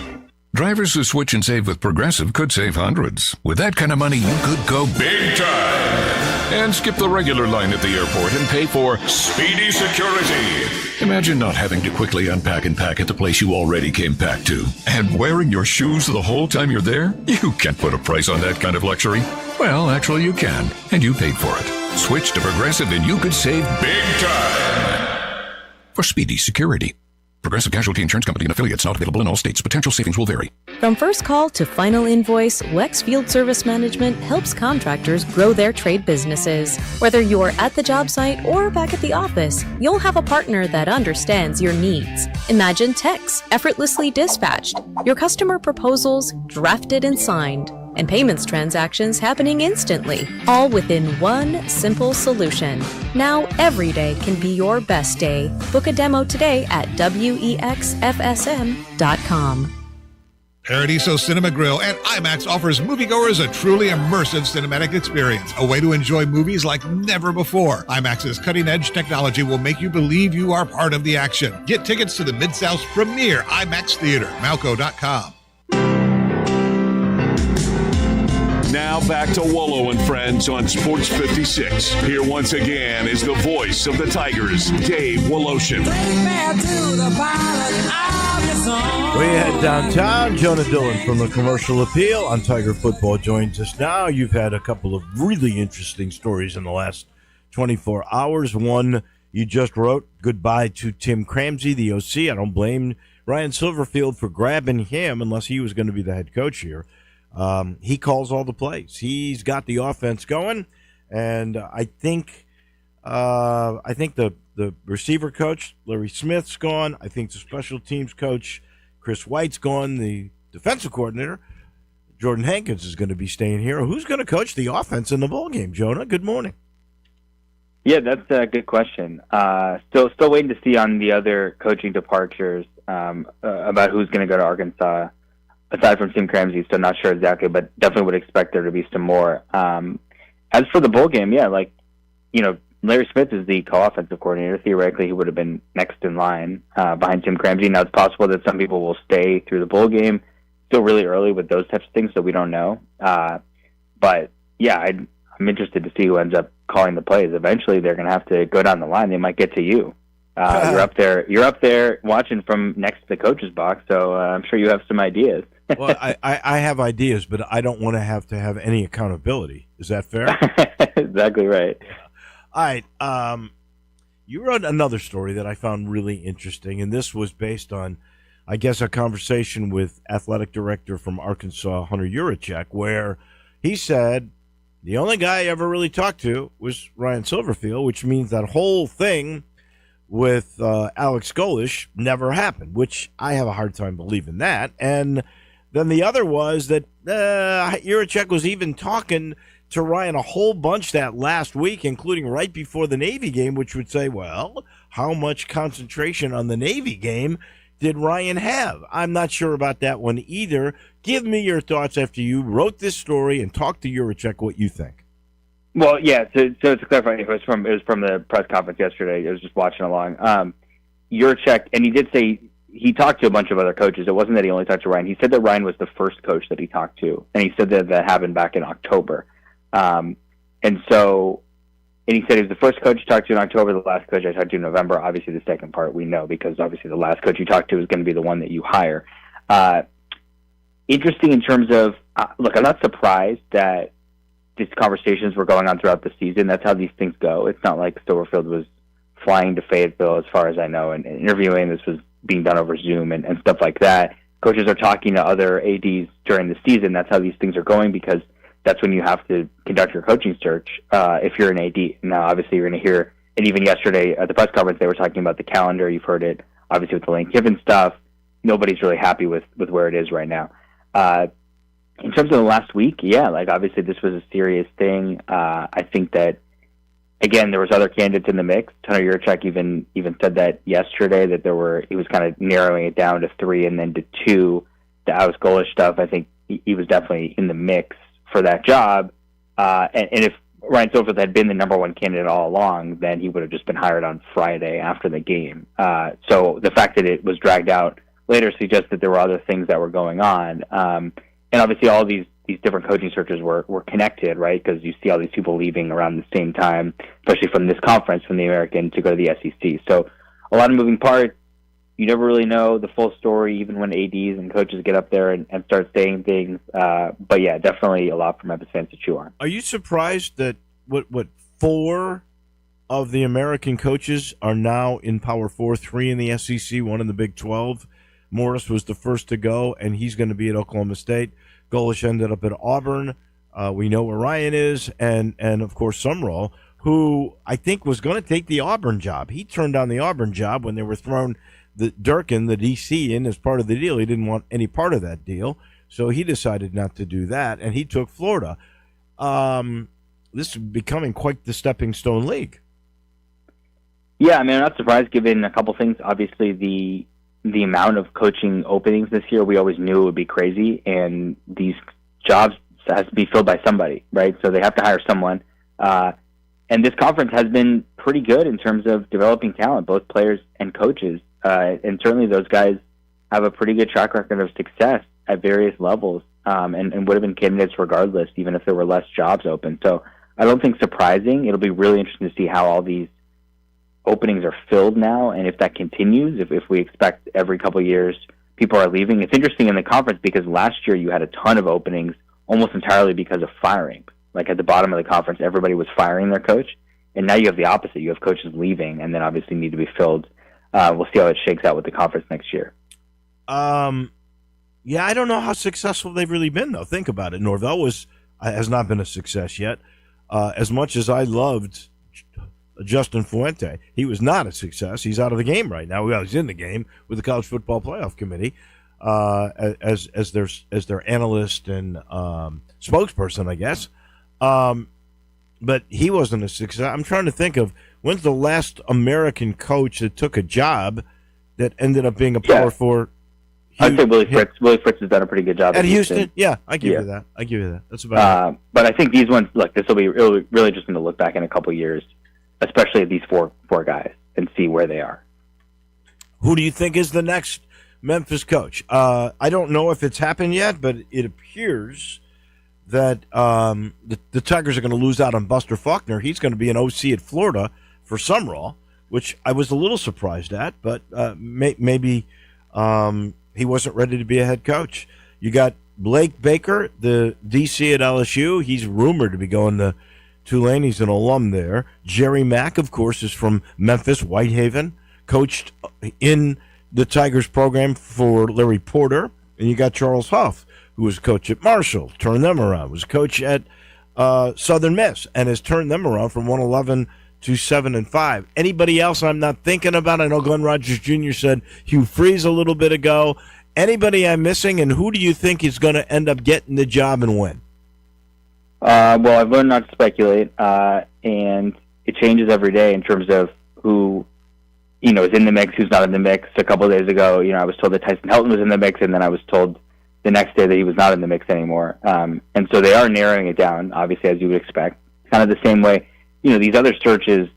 Drivers who switch and save with Progressive could save hundreds. With that kind of money, you could go big time and skip the regular line at the airport and pay for speedy security. Imagine not having to quickly unpack and pack at the place you already came packed to. And wearing your shoes the whole time you're there? You can't put a price on that kind of luxury. Well, actually you can, and you paid for it. Switch to Progressive and you could save big time for speedy security. Progressive Casualty Insurance Company and affiliates, not available in all states. Potential savings will vary. From first call to final invoice, Wex Field Service Management helps contractors grow their trade businesses. Whether you're at the job site or back at the office, you'll have a partner that understands your needs. Imagine techs effortlessly dispatched, your customer proposals drafted and signed, and payments transactions happening instantly, all within one simple solution. Now every day can be your best day. Book a demo today at wexfsm.com. Paradiso Cinema Grill and IMAX offers moviegoers a truly immersive cinematic experience, a way to enjoy movies like never before. IMAX's cutting-edge technology will make you believe you are part of the action. Get tickets to the Mid-South's premier IMAX theater, Malco.com. Now back to Wolo and Friends on Sports 56. Here once again is the voice of the Tigers, Dave Woloshin. We head downtown. Jonah Dillon from the Commercial Appeal on Tiger Football joins us now. You've had a couple of really interesting stories in the last 24 hours. One you just wrote, goodbye to Tim Cramsey, the OC. I don't blame Ryan Silverfield for grabbing him unless he was going to be the head coach here. He calls all the plays. He's got the offense going, and I think the receiver coach, Larry Smith's gone. I think the special teams coach, Chris White's gone. The defensive coordinator, Jordan Hankins, is going to be staying here. Who's going to coach the offense in the ballgame, Jonah? Good morning. Yeah, that's a good question. Still waiting to see on the other coaching departures about who's going to go to Arkansas. Aside from Tim Cramsey, still not sure exactly, but definitely would expect there to be some more. As for the bowl game, yeah, Larry Smith is the co-offensive coordinator. Theoretically, he would have been next in line behind Tim Cramsey. Now, it's possible that some people will stay through the bowl game. Still really early with those types of things, so we don't know. But, yeah, I'm interested to see who ends up calling the plays. Eventually, they're going to have to go down the line. They might get to you. You're up there watching from next to the coach's box, so I'm sure you have some ideas. Well, I have ideas, but I don't want to have any accountability. Is that fair? Exactly right. All right. You wrote another story that I found really interesting, and this was based on, I guess, a conversation with athletic director from Arkansas, Hunter Yurachek, where he said the only guy I ever really talked to was Ryan Silverfield, which means that whole thing with Alex Golesh never happened, which I have a hard time believing that. And Then the other was that Yurachek was even talking to Ryan a whole bunch that last week, including right before the Navy game, which would say, well, how much concentration on the Navy game did Ryan have? I'm not sure about that one either. Give me your thoughts after you wrote this story and talked to Yurachek what you think. Well, yeah, so to clarify, it was from the press conference yesterday. I was just watching along. Yurachek, and he did say he talked to a bunch of other coaches. It wasn't that he only talked to Ryan. He said that Ryan was the first coach that he talked to, and he said that happened back in October. And he said he was the first coach he talked to in October, the last coach I talked to in November. Obviously, the second part we know because obviously the last coach you talked to is going to be the one that you hire. Interesting in terms of, look, I'm not surprised that these conversations were going on throughout the season. That's how these things go. It's not like Silverfield was flying to Fayetteville, as far as I know, and interviewing. This was being done over Zoom and stuff like that. Coaches are talking to other ADs during the season. That's how these things are going because that's when you have to conduct your coaching search if you're an AD. Now, obviously, you're going to hear, and even yesterday at the press conference, they were talking about the calendar. You've heard it, obviously, with the Lane Kiffin stuff. Nobody's really happy with where it is right now. In terms of the last week, yeah, like obviously this was a serious thing. I think that, again, there was other candidates in the mix. Tony Yurachek even said that yesterday that he was kind of narrowing it down to 3 and then to 2. The Alex Golesh stuff, I think he was definitely in the mix for that job. And if Ryan Silverfield had been the number one candidate all along, then he would have just been hired on Friday after the game. So the fact that it was dragged out later suggests that there were other things that were going on. And obviously all these different coaching searches were connected, right? Because you see all these people leaving around the same time, especially from this conference, from the American to go to the SEC. So a lot of moving parts. You never really know the full story, even when ADs and coaches get up there and start saying things. But yeah, definitely a lot for Memphis fans to chew on. Are you surprised that what 4 of the American coaches are now in Power 4, 3 in the SEC, 1 in the Big 12? Morris was the first to go, and he's going to be at Oklahoma State. Golesh ended up at Auburn. We know where Ryan is, and of course Sumrall, who I think was going to take the Auburn job. He turned down the Auburn job when they were throwing Durkin, the DC, in as part of the deal. He didn't want any part of that deal, so he decided not to do that, and he took Florida. This is becoming quite the stepping stone league. Yeah, I mean, I'm not surprised given a couple things. Obviously, the amount of coaching openings this year, we always knew it would be crazy, and these jobs has to be filled by somebody, right? So they have to hire someone. And this conference has been pretty good in terms of developing talent, both players and coaches. And certainly those guys have a pretty good track record of success at various levels and would have been candidates regardless, even if there were less jobs open. So I don't think surprising. It'll be really interesting to see how all these openings are filled now, and if that continues, if we expect every couple of years people are leaving. It's interesting in the conference because last year you had a ton of openings almost entirely because of firing. Like at the bottom of the conference, everybody was firing their coach, and now you have the opposite. You have coaches leaving and then obviously need to be filled. We'll see how it shakes out with the conference next year. Yeah, I don't know how successful they've really been, though. Think about it. Norvell has not been a success yet. As much as I loved Justin Fuente, he was not a success. He's out of the game right now. Well, he's in the game with the College Football Playoff Committee as their analyst and spokesperson, I guess. But he wasn't a success. I'm trying to think of when's the last American coach that took a job that ended up being a Power 4. I'd say Willie Fritz. Willie Fritz has done a pretty good job at Houston. Yeah, I give you that. That's about it. But I think these ones, look, this will be really interesting to look back in a couple of years, especially at these four guys, and see where they are. Who do you think is the next Memphis coach? I don't know if it's happened yet, but it appears that the Tigers are going to lose out on Buster Faulkner. He's going to be an OC at Florida for Sumrall, which I was a little surprised at, but maybe he wasn't ready to be a head coach. You got Blake Baker, the DC at LSU. He's rumored to be going to Tulane. He's an alum there. Jerry Mack, of course, is from Memphis, Whitehaven, coached in the Tigers program for Larry Porter. And you got Charles Huff, who was coach at Marshall, turned them around, was coach at Southern Miss, and has turned them around from 111 to 7-5. Anybody else I'm not thinking about? I know Glenn Rogers Jr. said Hugh Freeze a little bit ago, Anybody I'm missing, and who do you think is going to end up getting the job and when? Well, I've learned not to speculate, and it changes every day in terms of who, is in the mix, who's not in the mix. A couple of days ago, I was told that Tyson Helton was in the mix, and then I was told the next day that he was not in the mix anymore. And so they are narrowing it down, obviously, as you would expect. Kind of the same way, these other searches,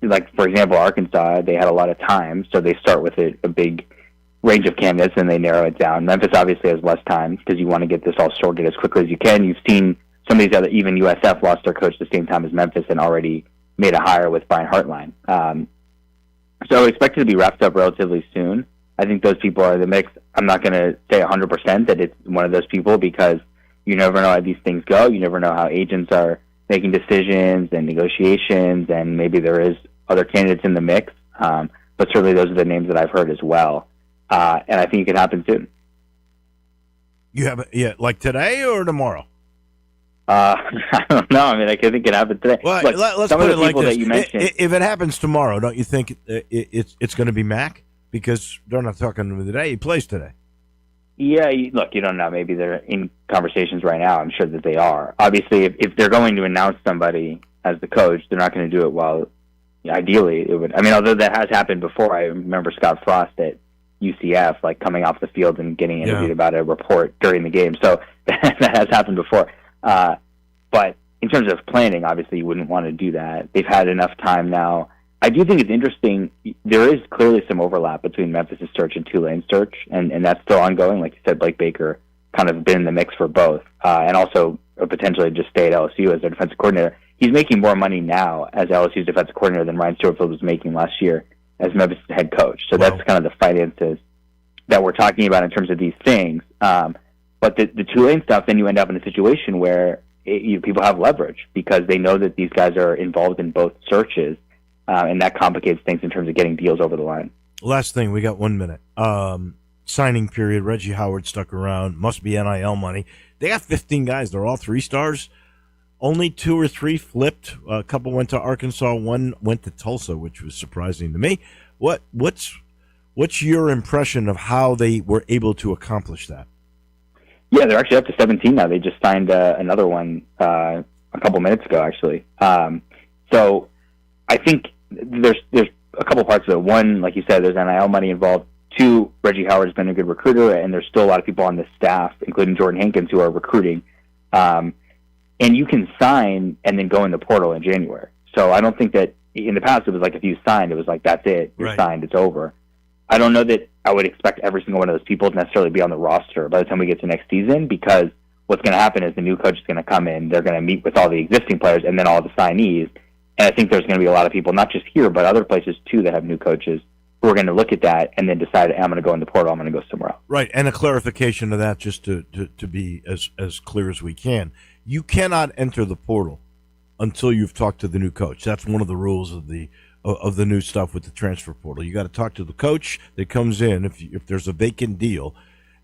like, for example, Arkansas, they had a lot of time, so they start with a big range of candidates, and they narrow it down. Memphis obviously has less time because you want to get this all sorted as quickly as you can. You've seen some of these other, even USF lost their coach at the same time as Memphis and already made a hire with Brian Hartline. So I expect it to be wrapped up relatively soon. I think those people are in the mix. I'm not going to say 100% that it's one of those people because you never know how these things go. You never know how agents are making decisions and negotiations, and maybe there is other candidates in the mix. But certainly those are the names that I've heard as well. And I think it could happen soon. You have like today or tomorrow? I don't know. I mean, I think it happened today. Well, Look, let's some put of the it like people this. that you mentioned. If it happens tomorrow, don't you think it's going to be Mac? Because they're not talking to him today. He plays today. Yeah, look, you don't know. Maybe they're in conversations right now. I'm sure that they are. Obviously, if they're going to announce somebody as the coach, they're not going to do it while, ideally, it would. I mean, although that has happened before. I remember Scott Frost at UCF, like coming off the field and getting interviewed about a report during the game. So that has happened before. But in terms of planning, obviously you wouldn't want to do that. They've had enough time now. I do think it's interesting. There is clearly some overlap between Memphis' search and Tulane's search, and that's still ongoing. Like you said, Blake Baker kind of been in the mix for both, and also potentially just stay at LSU as their defensive coordinator. He's making more money now as LSU's defensive coordinator than Ryan Stewartfield was making last year as Memphis' head coach. So that's kind of the finances that we're talking about in terms of these things. But the Tulane stuff, then you end up in a situation where people have leverage because they know that these guys are involved in both searches, and that complicates things in terms of getting deals over the line. Last thing, we got 1 minute. Signing period, Reggie Howard stuck around, must be NIL money. They got 15 guys. They're all 3-stars. Only 2 or 3 flipped. A couple went to Arkansas. One went to Tulsa, which was surprising to me. What's your impression of how they were able to accomplish that? Yeah, they're actually up to 17 now. They just signed another one a couple minutes ago, actually. So I think there's a couple parts of it. One, like you said, there's NIL money involved. 2, Reggie Howard's been a good recruiter, and there's still a lot of people on the staff, including Jordan Hankins, who are recruiting. And you can sign and then go in the portal in January. So I don't think that in the past it was like if you signed, it was like, that's it. You're signed. It's over. I don't know that I would expect every single one of those people to necessarily be on the roster by the time we get to next season, because what's going to happen is the new coach is going to come in, they're going to meet with all the existing players and then all the signees. And I think there's going to be a lot of people, not just here, but other places too, that have new coaches who are going to look at that and then decide, hey, I'm going to go in the portal, I'm going to go somewhere else. Right, and a clarification of that, just to be as clear as we can. You cannot enter the portal until you've talked to the new coach. That's one of the rules of the new stuff with the transfer portal. You got to talk to the coach that comes in if there's a vacant deal,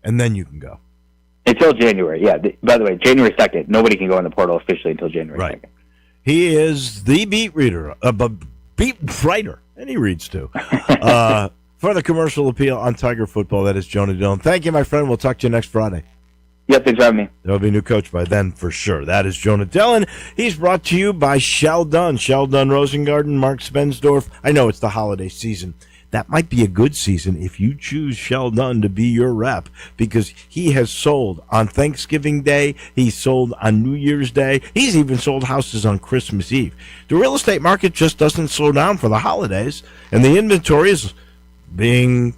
and then you can go. Until January, yeah. By the way, January 2nd, nobody can go in the portal officially until January 2nd. He is the beat writer, and he reads too. For the commercial appeal on Tiger Football, that is Jonah Dillon. Thank you, my friend. We'll talk to you next Friday. Yeah, thanks for having me. There'll be a new coach by then for sure. That is Jonah Dillon. He's brought to you by Shell Dunn. Shell Dunn Rosengarten, Mark Spensdorf. I know it's the holiday season. That might be a good season if you choose Shell Dunn to be your rep, because he has sold on Thanksgiving Day. He's sold on New Year's Day. He's even sold houses on Christmas Eve. The real estate market just doesn't slow down for the holidays, and the inventory is being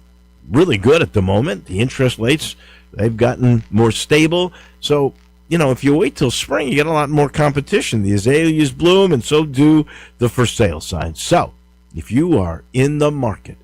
really good at the moment. The interest rates, they've gotten more stable. So, if you wait till spring, you get a lot more competition. The azaleas bloom, and so do the for sale signs. So, if you are in the market,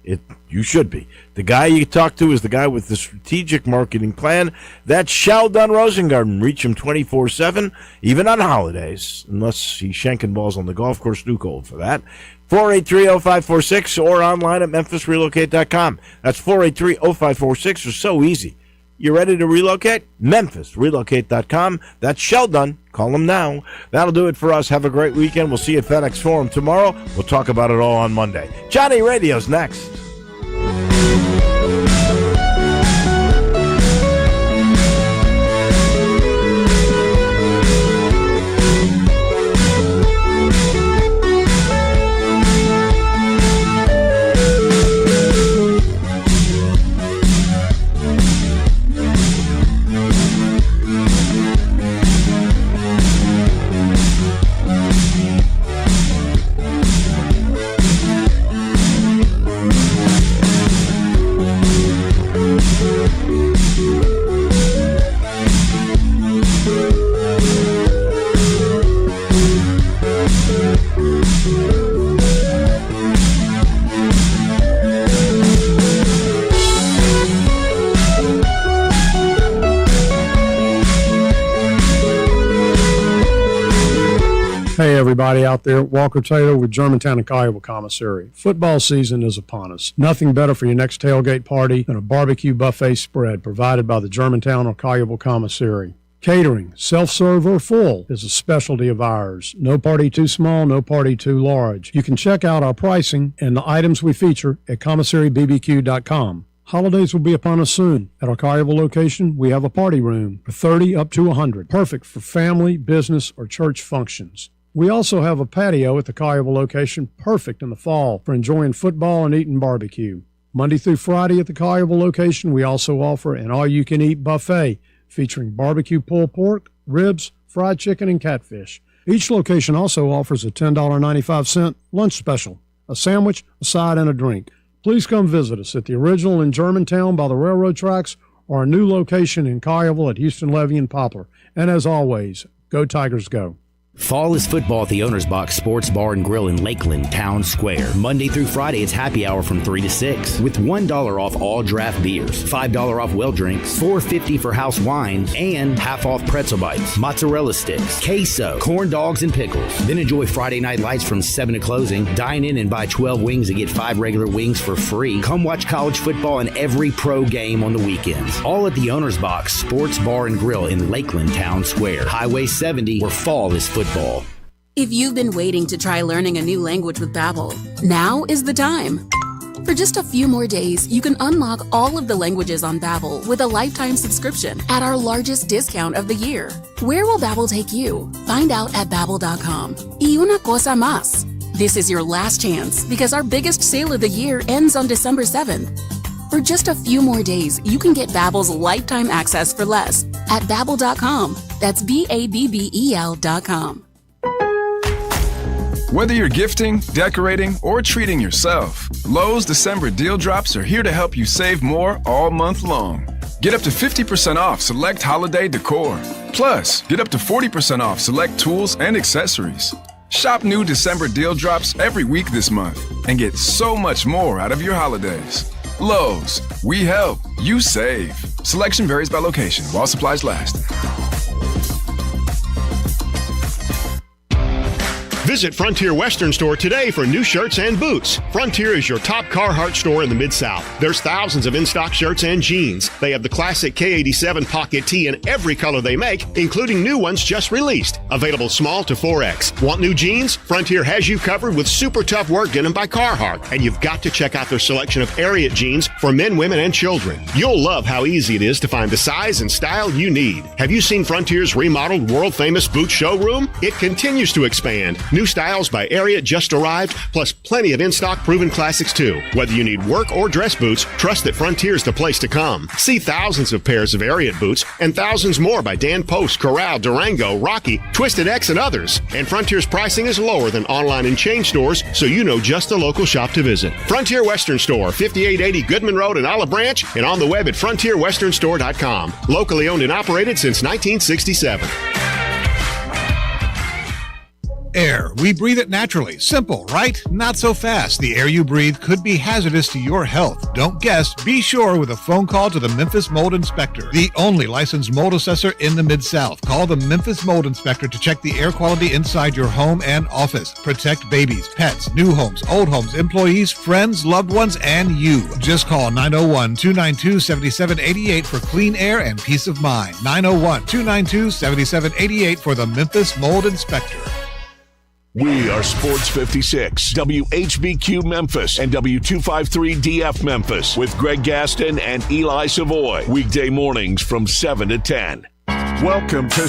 you should be. The guy you talk to is the guy with the strategic marketing plan. That's Shell Dunn Rosengarten. Reach him 24/7, even on holidays, unless he's shanking balls on the golf course. Too cold for that. 483-0546 or online at memphisrelocate.com. That's 483-0546. It's so easy. You ready to relocate? memphisrelocate.com. That's Shell Dunn. Call them now. That'll do it for us. Have a great weekend. We'll see you at FedEx Forum tomorrow. We'll talk about it all on Monday. Johnny Radio's next. Hey, everybody out there. Walker Taylor with Germantown and Collierville Commissary. Football season is upon us. Nothing better for your next tailgate party than a barbecue buffet spread provided by the Germantown or Collierville Commissary. Catering, self-serve or full, is a specialty of ours. No party too small, no party too large. You can check out our pricing and the items we feature at commissarybbq.com. Holidays will be upon us soon. At our Collierville location, we have a party room for 30 up to 100, perfect for family, business, or church functions. We also have a patio at the Collierville location, perfect in the fall for enjoying football and eating barbecue. Monday through Friday at the Collierville location, we also offer an all-you-can-eat buffet featuring barbecue pulled pork, ribs, fried chicken, and catfish. Each location also offers a $10.95 lunch special, a sandwich, a side, and a drink. Please come visit us at the original in Germantown by the railroad tracks or our new location in Collierville at Houston Levy and Poplar. And as always, go Tigers go. Fall is football at the Owner's Box Sports Bar and Grill in Lakeland, Town Square. Monday through Friday, it's happy hour from 3 to 6 with $1 off all draft beers, $5 off well drinks, $4.50 for house wines, and half off pretzel bites, mozzarella sticks, queso, corn dogs, and pickles. Then enjoy Friday night lights from 7 to closing. Dine in and buy 12 wings and get 5 regular wings for free. Come watch college football and every pro game on the weekends. All at the Owner's Box Sports Bar and Grill in Lakeland, Town Square. Highway 70, where fall is football. If you've been waiting to try learning a new language with Babbel, now is the time. For just a few more days, you can unlock all of the languages on Babbel with a lifetime subscription at our largest discount of the year. Where will Babbel take you? Find out at Babbel.com. Y una cosa más. This is your last chance because our biggest sale of the year ends on December 7th. For just a few more days, you can get Babbel's lifetime access for less at Babbel.com. That's BABBEL.com. Whether you're gifting, decorating, or treating yourself, Lowe's December deal drops are here to help you save more all month long. Get up to 50% off select holiday decor. Plus, get up to 40% off select tools and accessories. Shop new December deal drops every week this month and get so much more out of your holidays. Lowe's, we help, you save. Selection varies by location while supplies last. Visit Frontier Western Store today for new shirts and boots. Frontier is your top Carhartt store in the Mid-South. There's thousands of in-stock shirts and jeans. They have the classic K87 pocket tee in every color they make, including new ones just released. Available small to 4X. Want new jeans? Frontier has you covered with super tough work denim by Carhartt. And you've got to check out their selection of Ariat jeans for men, women, and children. You'll love how easy it is to find the size and style you need. Have you seen Frontier's remodeled world-famous boot showroom? It continues to expand. New styles by Ariat just arrived, plus plenty of in-stock proven classics too. Whether you need work or dress boots, trust that Frontier's the place to come. See thousands of pairs of Ariat boots and thousands more by Dan Post, Corral, Durango, Rocky, Twisted X, and others. And Frontier's pricing is lower than online and chain stores, so you know just the local shop to visit. Frontier Western Store, 5880 Goodman Road in Olive Branch, and on the web at frontierwesternstore.com. Locally owned and operated since 1967. Air. We breathe it naturally. Simple, right? Not so fast. The air you breathe could be hazardous to your health. Don't guess. Be sure with a phone call to the Memphis Mold Inspector, the only licensed mold assessor in the Mid-South. Call the Memphis Mold Inspector to check the air quality inside your home and office. Protect babies, pets, new homes, old homes, employees, friends, loved ones, and you. Just call 901-292-7788 for clean air and peace of mind. 901-292-7788 for the Memphis Mold Inspector. We are Sports 56, WHBQ Memphis, and W253DF Memphis with Greg Gaston and Eli Savoy. Weekday mornings from 7 to 10. Welcome to